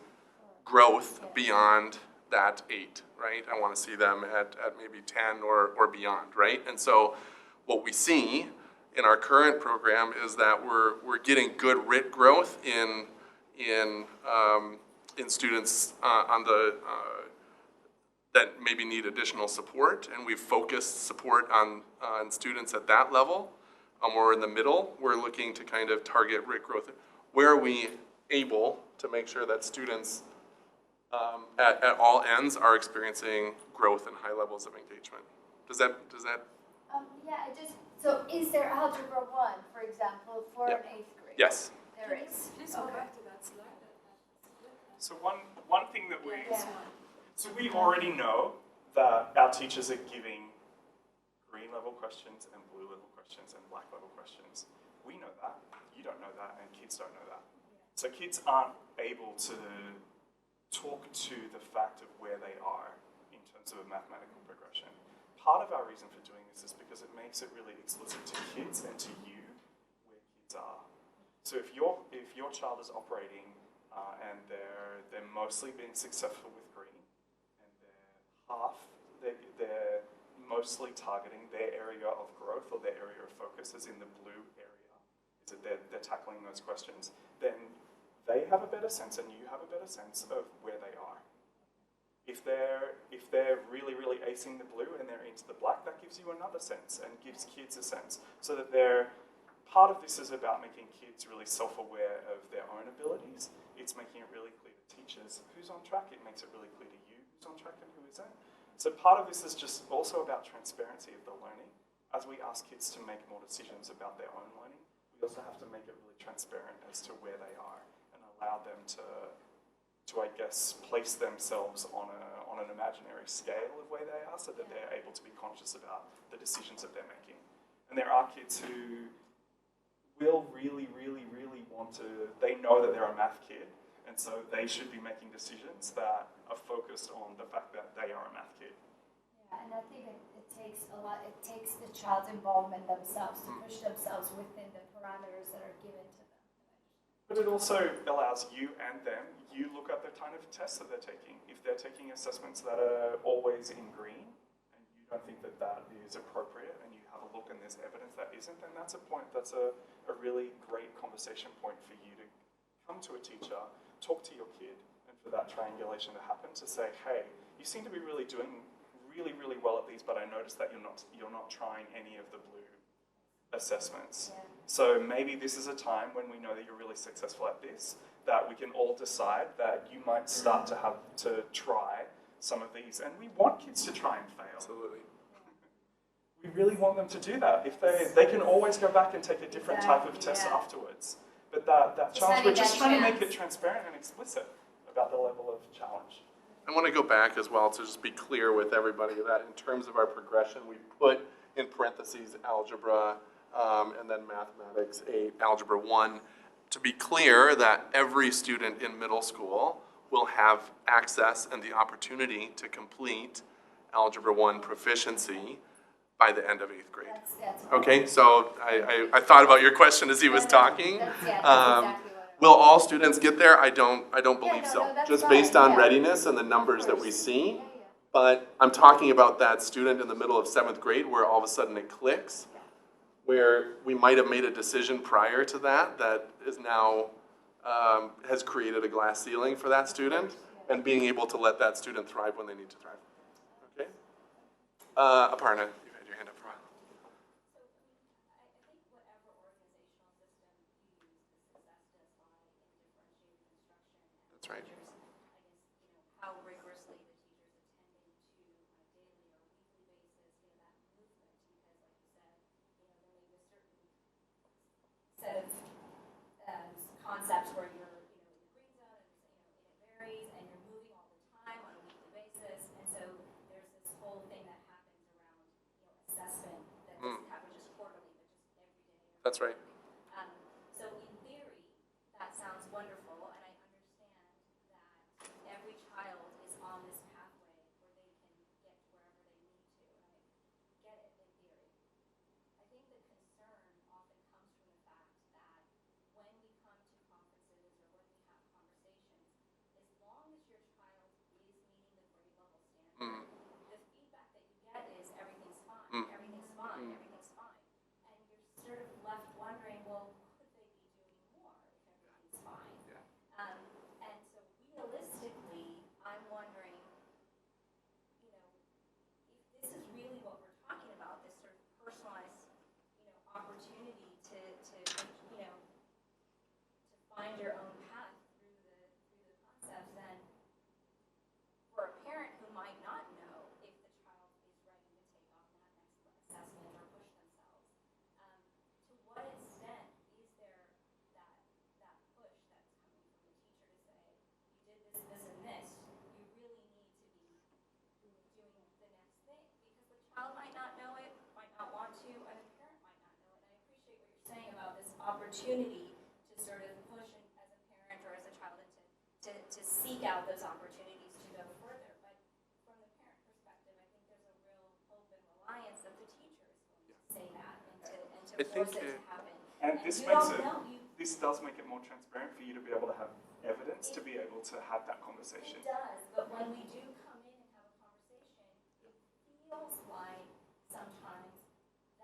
growth beyond that 8, right? I want to see them at maybe 10 or beyond, right? And so what we see in our current program is that we're getting good RIT growth in students that maybe need additional support, and we've focused support on students at that level. We're in the middle. We're looking to kind of target RIT growth. Where are we able to make sure that students at all ends are experiencing growth and high levels of engagement? Does that? So is there Algebra 1, for example, for an 8th grade? Yes. There is. Please go back to that slide. So one thing that we already know that our teachers are giving green level questions and blue level questions and black level questions. We kids don't know that. So kids aren't able to talk to the fact of where they are in terms of a mathematical progression. Part of our reason for doing this is because it makes it really explicit to kids and to you where kids are. So if your child is operating and they're mostly being successful with green, and they're mostly targeting their area of growth or their area of focus is in the blue area, is that they're tackling those questions, then they have a better sense and you have a better sense of where they are. If they're really, really acing the blue and they're into the black, that gives you another sense and gives kids a sense. So that part of this is about making kids really self-aware of their own abilities. It's making it really clear to teachers who's on track. It makes it really clear to you who's on track and who isn't. So part of this is just also about transparency of the learning. As we ask kids to make more decisions about their own learning, we also have to make it really transparent as to where they are and allow them to I guess, place themselves on an imaginary scale of where they are so that they're able to be conscious about the decisions that they're making. And there are kids who will really, really, really want to, they know that they're a math kid, and so they should be making decisions that are focused on the fact that they are a math kid. Yeah, and I think it takes a lot, it takes the child's involvement themselves to push themselves within the parameters that are given to them. But it also allows you and them, you look at the kind of tests that they're taking. If they're taking assessments that are always in green, and you don't think that that is appropriate, and you have a look and there's evidence that isn't, then that's a really great conversation point for you to come to a teacher, talk to your kid, and for that triangulation to happen, to say, hey, you seem to be really doing really, really well at these, but I noticed that you're not trying any of the blue assessments. Yeah. So maybe this is a time when we know that you're really successful at this, that we can all decide that you might start to have to try some of these. And we want kids to try and fail. Absolutely. We really want them to do that. If they can always go back and take a different type of test yeah. afterwards. But that challenge, we're just trying to make it chance. transparent and explicit about the level of challenge. I want to go back as well to just be clear with everybody that in terms of our progression, we put in parentheses algebra and then mathematics 8, algebra 1, to be clear that every student in middle school will have access and the opportunity to complete algebra 1 proficiency by the end of 8th grade. That's Okay, so I thought about your question as he was talking. That's exactly what Will all students get there? I don't believe no, so. no, that's Just fine, based on yeah. readiness and the numbers that we course. see. Yeah. But I'm talking about that student in the middle of 7th grade where all of a sudden it clicks, where we might have made a decision prior to that is now, has created a glass ceiling for that student, and being able to let that student thrive when they need to thrive. Okay? Aparna, you've had your hand up for a while. That's right. How rigorously the teacher's attending to on a daily or weekly basis, that movement, because like you said, there may be a certain set of concepts where you're, in the green zone, and it varies, and you're moving all the time on a weekly basis, and so there's this whole thing that happens around, assessment that doesn't happen just quarterly, but just every day. That's right. So in theory, that sounds wonderful, and I understand that every child is on this pathway where they can get to wherever they need to, and I get it in theory. I think the concern often comes from the fact that when we come to conferences or when we have conversations, as long as your child is meeting the grade level standard, the feedback that you get is everything's fine, everything's fine, everything's fine. And you're sort of left wondering, well, could they be doing more if everything's fine? Yeah. And so realistically, I'm wondering, if this is really what we're talking about, this sort of personalized, opportunity to find your own path through the concepts, then for a parent who might not know if the child is ready to take on that next assessment or push themselves, to what extent is there that push that's coming from the teacher to say, you did this, this, and this, you really need to be doing the next thing, because the child might not know it, might not want to, and the parent might not know it. And I appreciate what you're saying about this opportunity to sort of seek out those opportunities to go further. But from the parent perspective, I think there's a real hope and reliance that the teacher is going to say that and to force it to happen. And this you makes don't it, know. this does make it more transparent for you to be able to have evidence to be able to have that conversation. It does, but when we do come in and have a conversation, it feels like sometimes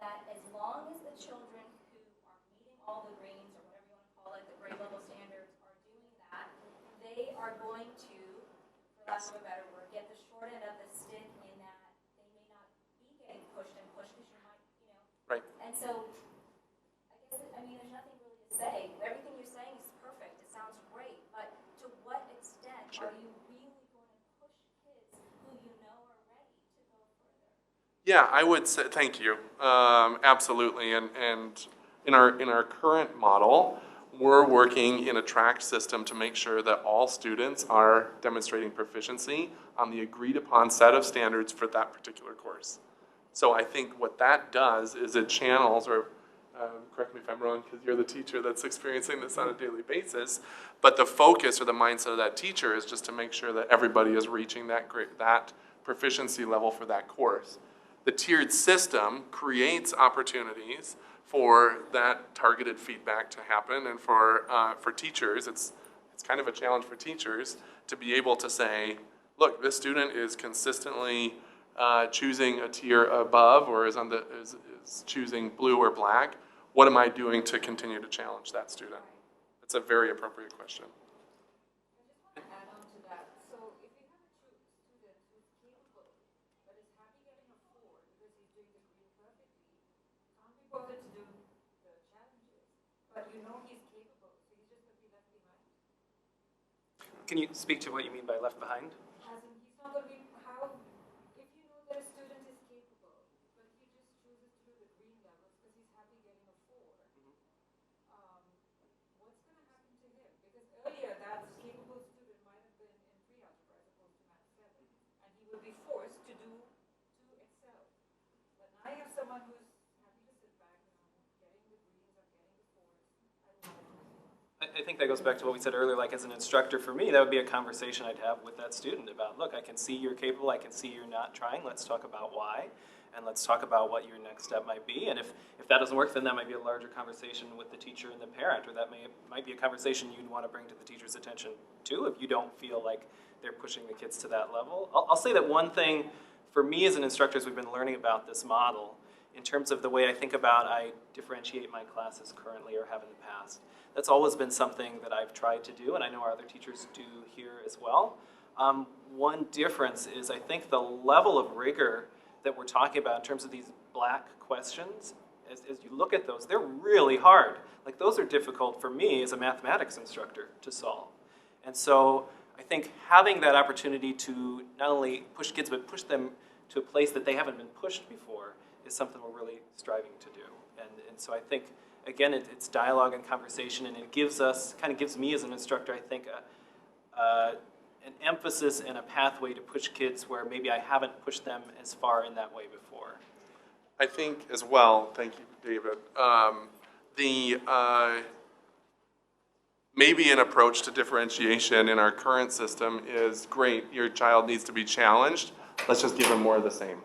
that as long as the children who are meeting all the greens or whatever you want to call it, the grade level standards are doing that, they are going to, for lack of a better word, get the short end of the stick in that they may not be getting pushed and pushed because you might, Right. And so I mean, there's nothing really to say. Everything you're saying is perfect. It sounds great. But to what extent are you really going to push kids who you know are ready to go further? Yeah, I would say, thank you. Absolutely. And in our current model, we're working in a tracked system to make sure that all students are demonstrating proficiency on the agreed upon set of standards for that particular course. So I think what that does is it channels, or correct me if I'm wrong because you're the teacher that's experiencing this on a daily basis, but the focus or the mindset of that teacher is just to make sure that everybody is reaching that proficiency level for that course. The tiered system creates opportunities for that targeted feedback to happen, and for teachers, it's kind of a challenge for teachers to be able to say, look, this student is consistently choosing a tier above, or is choosing blue or black. What am I doing to continue to challenge that student? It's a very appropriate question. I just want to add on to that. So if you have a student who's capable, but is happy getting a 4 because he's doing the green perfectly, can't be bothered to do the challenges, but you know he's capable, so he's just going to be left behind. Can you speak to what you mean by left behind? As in, he's not going to be, how, if you know that a student is capable, but he just chooses to do the green levels because he's happy getting a 4, what's going to happen to him? Because earlier that capable student might have been in pre-algebra as opposed to math 7, and he would be forced to excel. But now I have someone who's happy to sit back and I'm getting the greens, I'm getting the 4s, I love it. I think that goes back to what we said earlier, like as an instructor, for me, that would be a conversation I'd have with that student about, look, I can see you're capable, I can see you're not trying, let's talk about why, and let's talk about what your next step might be. And if that doesn't work, then that might be a larger conversation with the teacher and the parent, or that might be a conversation you'd want to bring to the teacher's attention too, if you don't feel like they're pushing the kids to that level. I'll say that one thing for me as an instructor, as we've been learning about this model, in terms of the way I think about, I differentiate my classes currently or have in the past. That's always been something that I've tried to do, and I know our other teachers do here as well. One difference is I think the level of rigor that we're talking about in terms of these black questions, as you look at those, they're really hard. Like, those are difficult for me as a mathematics instructor to solve. And so I think having that opportunity to not only push kids, but push them to a place that they haven't been pushed before is something we're really striving to do. And so I think, again, it's dialogue and conversation, and it gives us, kind of gives me as an instructor, I think, an emphasis and a pathway to push kids where maybe I haven't pushed them as far in that way before. I think as well, thank you, David, maybe an approach to differentiation in our current system is, great, your child needs to be challenged, let's just give them more of the same,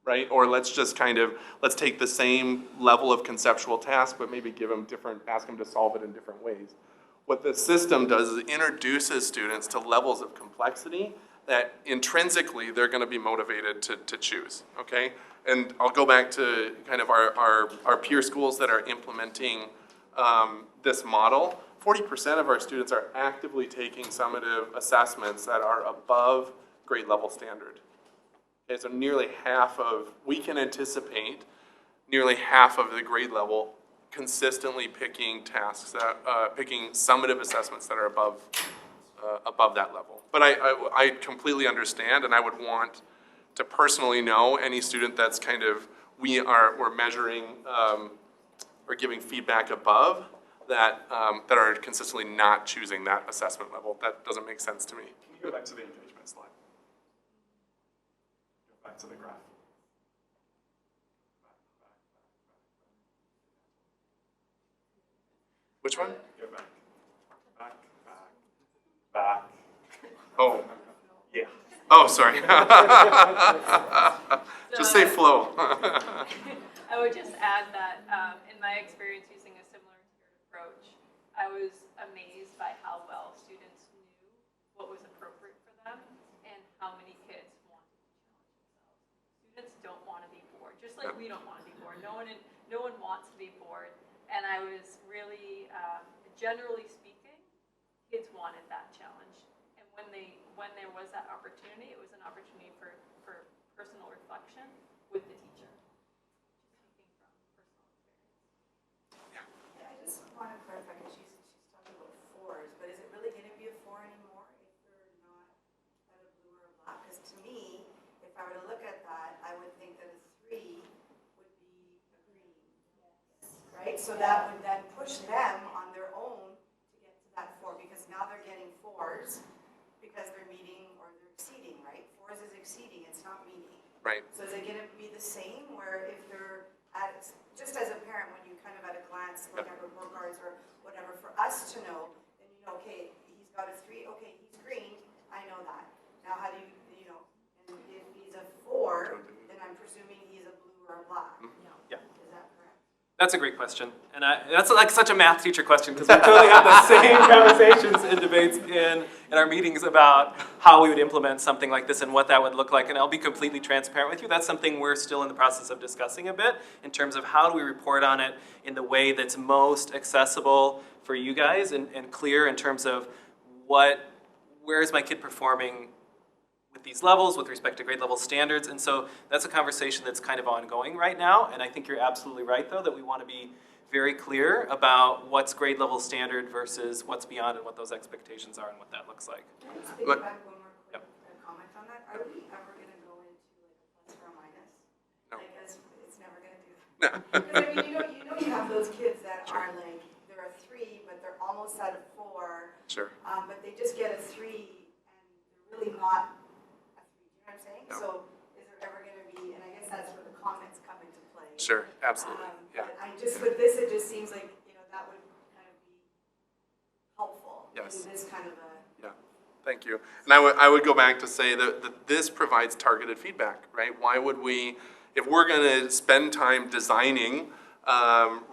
right? Or let's just let's take the same level of conceptual task, but maybe give them ask them to solve it in different ways. What the system does is it introduces students to levels of complexity that intrinsically they're going to be motivated to choose, okay? And I'll go back to kind of our peer schools that are implementing this model. 40% of our students are actively taking summative assessments that are above grade level standard. Okay, so we can anticipate nearly half of the grade level consistently picking tasks picking summative assessments that are above that level. But I completely understand, and I would want to personally know any student that's we're measuring or giving feedback above that are consistently not choosing that assessment level. That doesn't make sense to me. Can you go back to the engagement slide? Go back to the graph. Which one? Go back. Back. Oh, Yeah. oh, sorry. Just say flow. I would just add that in my experience using a similar tiered approach, I was amazed by how well students knew what was appropriate for them and how many kids wanted to challenge themselves. Students don't want to be bored, just like we don't want to be bored. No one wants to be bored. And I was really, generally speaking, kids wanted that challenge. And when there was that opportunity, it was an opportunity for personal reflection with the teacher. Speaking from personal experience. Yeah, I just want to clarify, because she's talking about fours, but is it really going to be a four anymore if they're not at a blue or a black? Because to me, if I were to look at that, I would think that a 3 would be a green, right? So that would then push them on their own to get to that 4, because now they're getting 4s because they're meeting or they're exceeding, right? 4s is exceeding, it's not meeting. Right. So is it going to be the same, where if they're at, just as a parent, when you kind of at a glance look at report cards or whatever, for us to know, then you know, okay, he's got a 3, okay, he's green, I know that. Now how do you, and if he's a 4, then I'm presuming he's a blue or a black. Yeah. Is that correct? That's a great question. And that's like such a math teacher question, because we totally have the same conversations and debates in our meetings about how we would implement something like this and what that would look like. And I'll be completely transparent with you. That's something we're still in the process of discussing a bit in terms of how do we report on it in the way that's most accessible for you guys and clear in terms of where is my kid performing with these levels with respect to grade level standards. And so that's a conversation that's kind of ongoing right now. And I think you're absolutely right, though, that we want to be very clear about what's grade level standard versus what's beyond and what those expectations are and what that looks like. Can I just piggyback one more quick comment on that? Are we ever going to go into like a plus or a minus? No. I guess it's never going to do that. Because I mean, you have those kids that are like, they're a 3, but they're almost at a 4. Sure. But they just get a 3, and they're really not a 3. You know what I'm saying? No. So is there ever going to be, and I guess that's where the comments come into play. Sure, absolutely. Yeah. But with this, it just seems like, that would kind of be helpful. Yes. In this kind of a. Yeah, thank you. And I would go back to say that this provides targeted feedback, right? Why would we, if we're going to spend time designing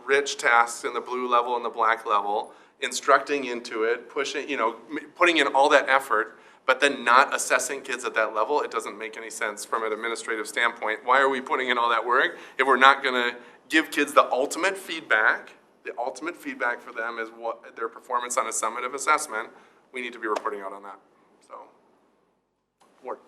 rich tasks in the blue level and the black level, instructing into it, pushing, putting in all that effort, but then not assessing kids at that level, it doesn't make any sense from an administrative standpoint. Why are we putting in all that work if we're not going to give kids the ultimate feedback? The ultimate feedback for them is what their performance on a summative assessment. We need to be reporting out on that. So, Ward.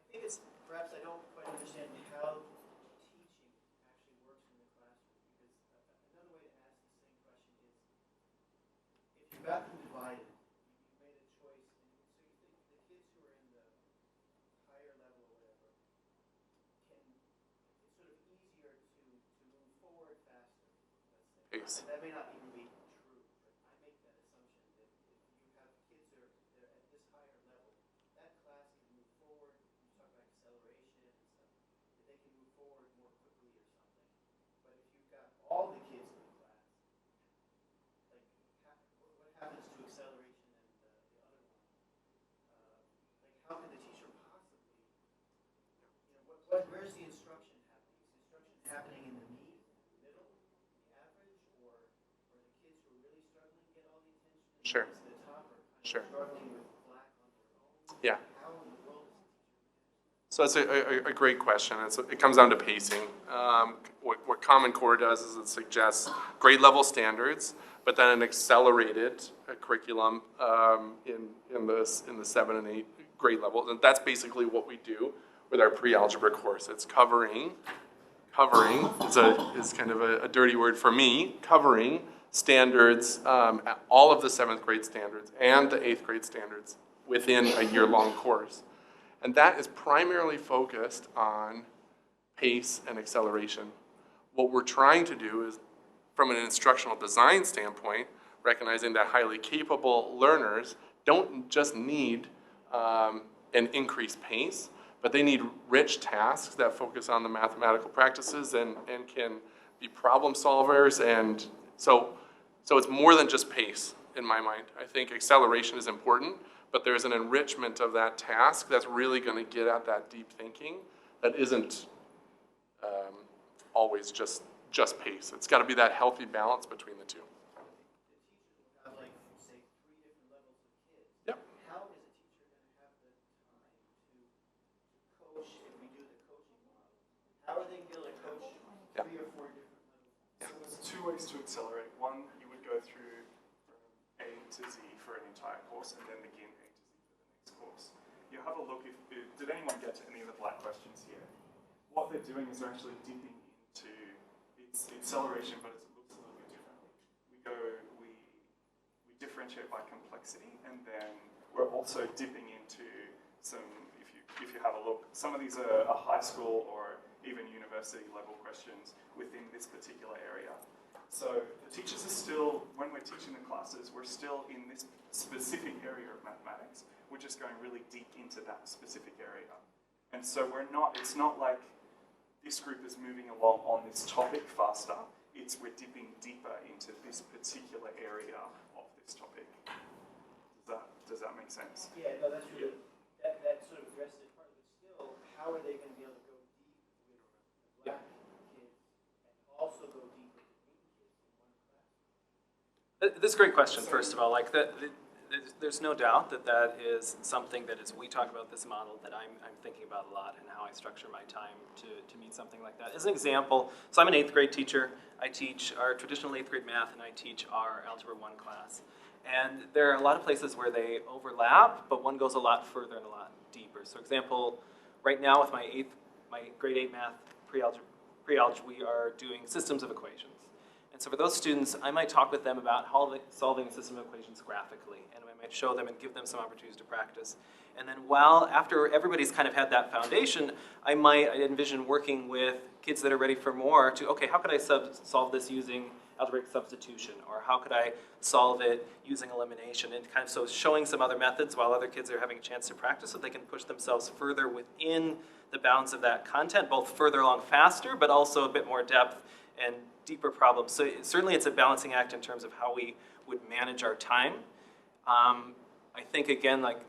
I think it's, perhaps I don't quite understand how teaching actually works in the classroom, because another way to ask the same question is, if you've got them divided, you've made a choice, and so you think the kids who are in the higher level or whatever, it's sort of easier to move forward faster, let's say. That may not even be true, but I make that assumption that if you have kids that are at this higher level, that class can move forward. You talk about acceleration and stuff, that they can move forward more quickly or something. But if you've got all the kids in the class, like what happens to acceleration and the other one? Like how can the teacher possibly, where's the instruction happening? Is the instruction happening in the middle, the average, or the kids who are really struggling get all the attention? And Sure. The kids at the top are kind of Sure. struggling with black on their own? Yeah. How in the world is the teacher? So it's a great question. It comes down to pacing. What Common Core does is it suggests grade level standards, but then an accelerated curriculum in the 7 and 8 grade levels. And that's basically what we do with our pre-algebra course. It's covering is kind of a dirty word for me, covering standards, all of the 7th grade standards and the 8th grade standards within a year-long course. And that is primarily focused on pace and acceleration. What we're trying to do is, from an instructional design standpoint, recognizing that highly capable learners don't just need an increased pace, but they need rich tasks that focus on the mathematical practices and can be problem solvers, and so it's more than just pace in my mind. I think acceleration is important, but there's an enrichment of that task that's really going to get at that deep thinking that isn't always just pace. It's got to be that healthy balance between the two. Have like, say, 3 different levels of kids. Yep. How is a teacher going to have the time to coach if we do the coaching model? How are they going to be able to coach 3 or 4 different levels? So there's 2 ways to accelerate. One, you would go through from A to Z for an entire course, and then begin A to Z for the next course. You have a look if did anyone get to any of the black questions here? What they're doing is they're actually dipping into its acceleration, but it looks a little bit differently. We differentiate by complexity, and then we're also dipping into some, if you have a look, some of these are high school or even university level questions within this particular area. So the teachers are still, when we're teaching the classes, we're still in this specific area of mathematics. We're just going really deep into that specific area. And so it's not like this group is moving along on this topic faster. We're dipping deeper into this particular area of this topic. Does that make sense? Yeah, no, that's really, that sort of addressed it part, but still, how are they going to be able to go deep with the black kids and also go deep with the green kids in one class? This is a great question, first of all. Like there's no doubt that is something that as we talk about this model that I'm thinking about a lot and how I structure my time to meet something like that. As an example, so I'm an 8th grade teacher. I teach our traditional 8th grade math, and I teach our Algebra 1 class. And there are a lot of places where they overlap, but one goes a lot further and a lot deeper. So example, right now with my grade 8 math pre-algebra, we are doing systems of equations. And so for those students, I might talk with them about solving a system of equations graphically, and I might show them and give them some opportunities to practice. And then after everybody's kind of had that foundation, I envision working with kids that are ready for more to, okay, how could I solve this using algebraic substitution, or how could I solve it using elimination, and kind of so showing some other methods while other kids are having a chance to practice so they can push themselves further within the bounds of that content, both further along faster, but also a bit more depth and deeper problems. So certainly it's a balancing act in terms of how we would manage our time. I think, again, like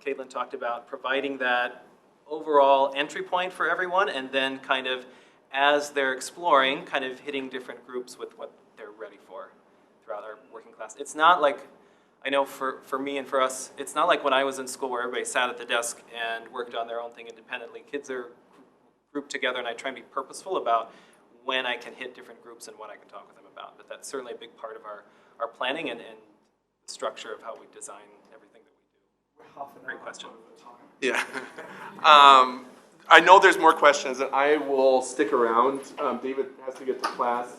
Caitlin talked about, providing that overall entry point for everyone, and then kind of, as they're exploring, kind of hitting different groups with what they're ready for throughout our working class. It's not like, I know for me and for us, it's not like when I was in school where everybody sat at the desk and worked on their own thing independently. Kids are grouped together, and I try and be purposeful about when I can hit different groups and what I can talk with them about. But that's certainly a big part of our planning and the structure of how we design everything that we do. We're half an Great hour question. over time. Yeah. I know there's more questions, and I will stick around. David has to get to class.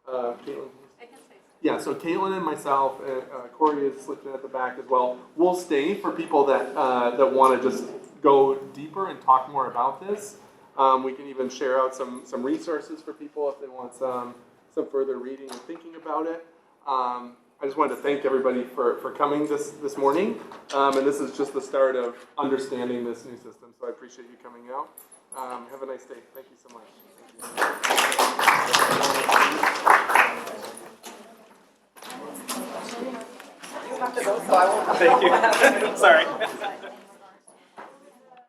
Caitlin? I can say. Yeah, so Caitlin and myself, Corey is slipped in at the back as well. We'll stay for people that want to just go deeper and talk more about this. We can even share out some resources for people if they want some further reading and thinking about it. I just wanted to thank everybody for coming this morning. And this is just the start of understanding this new system, so I appreciate you coming out. Have a nice day. Thank you so much. Thank you. Sorry.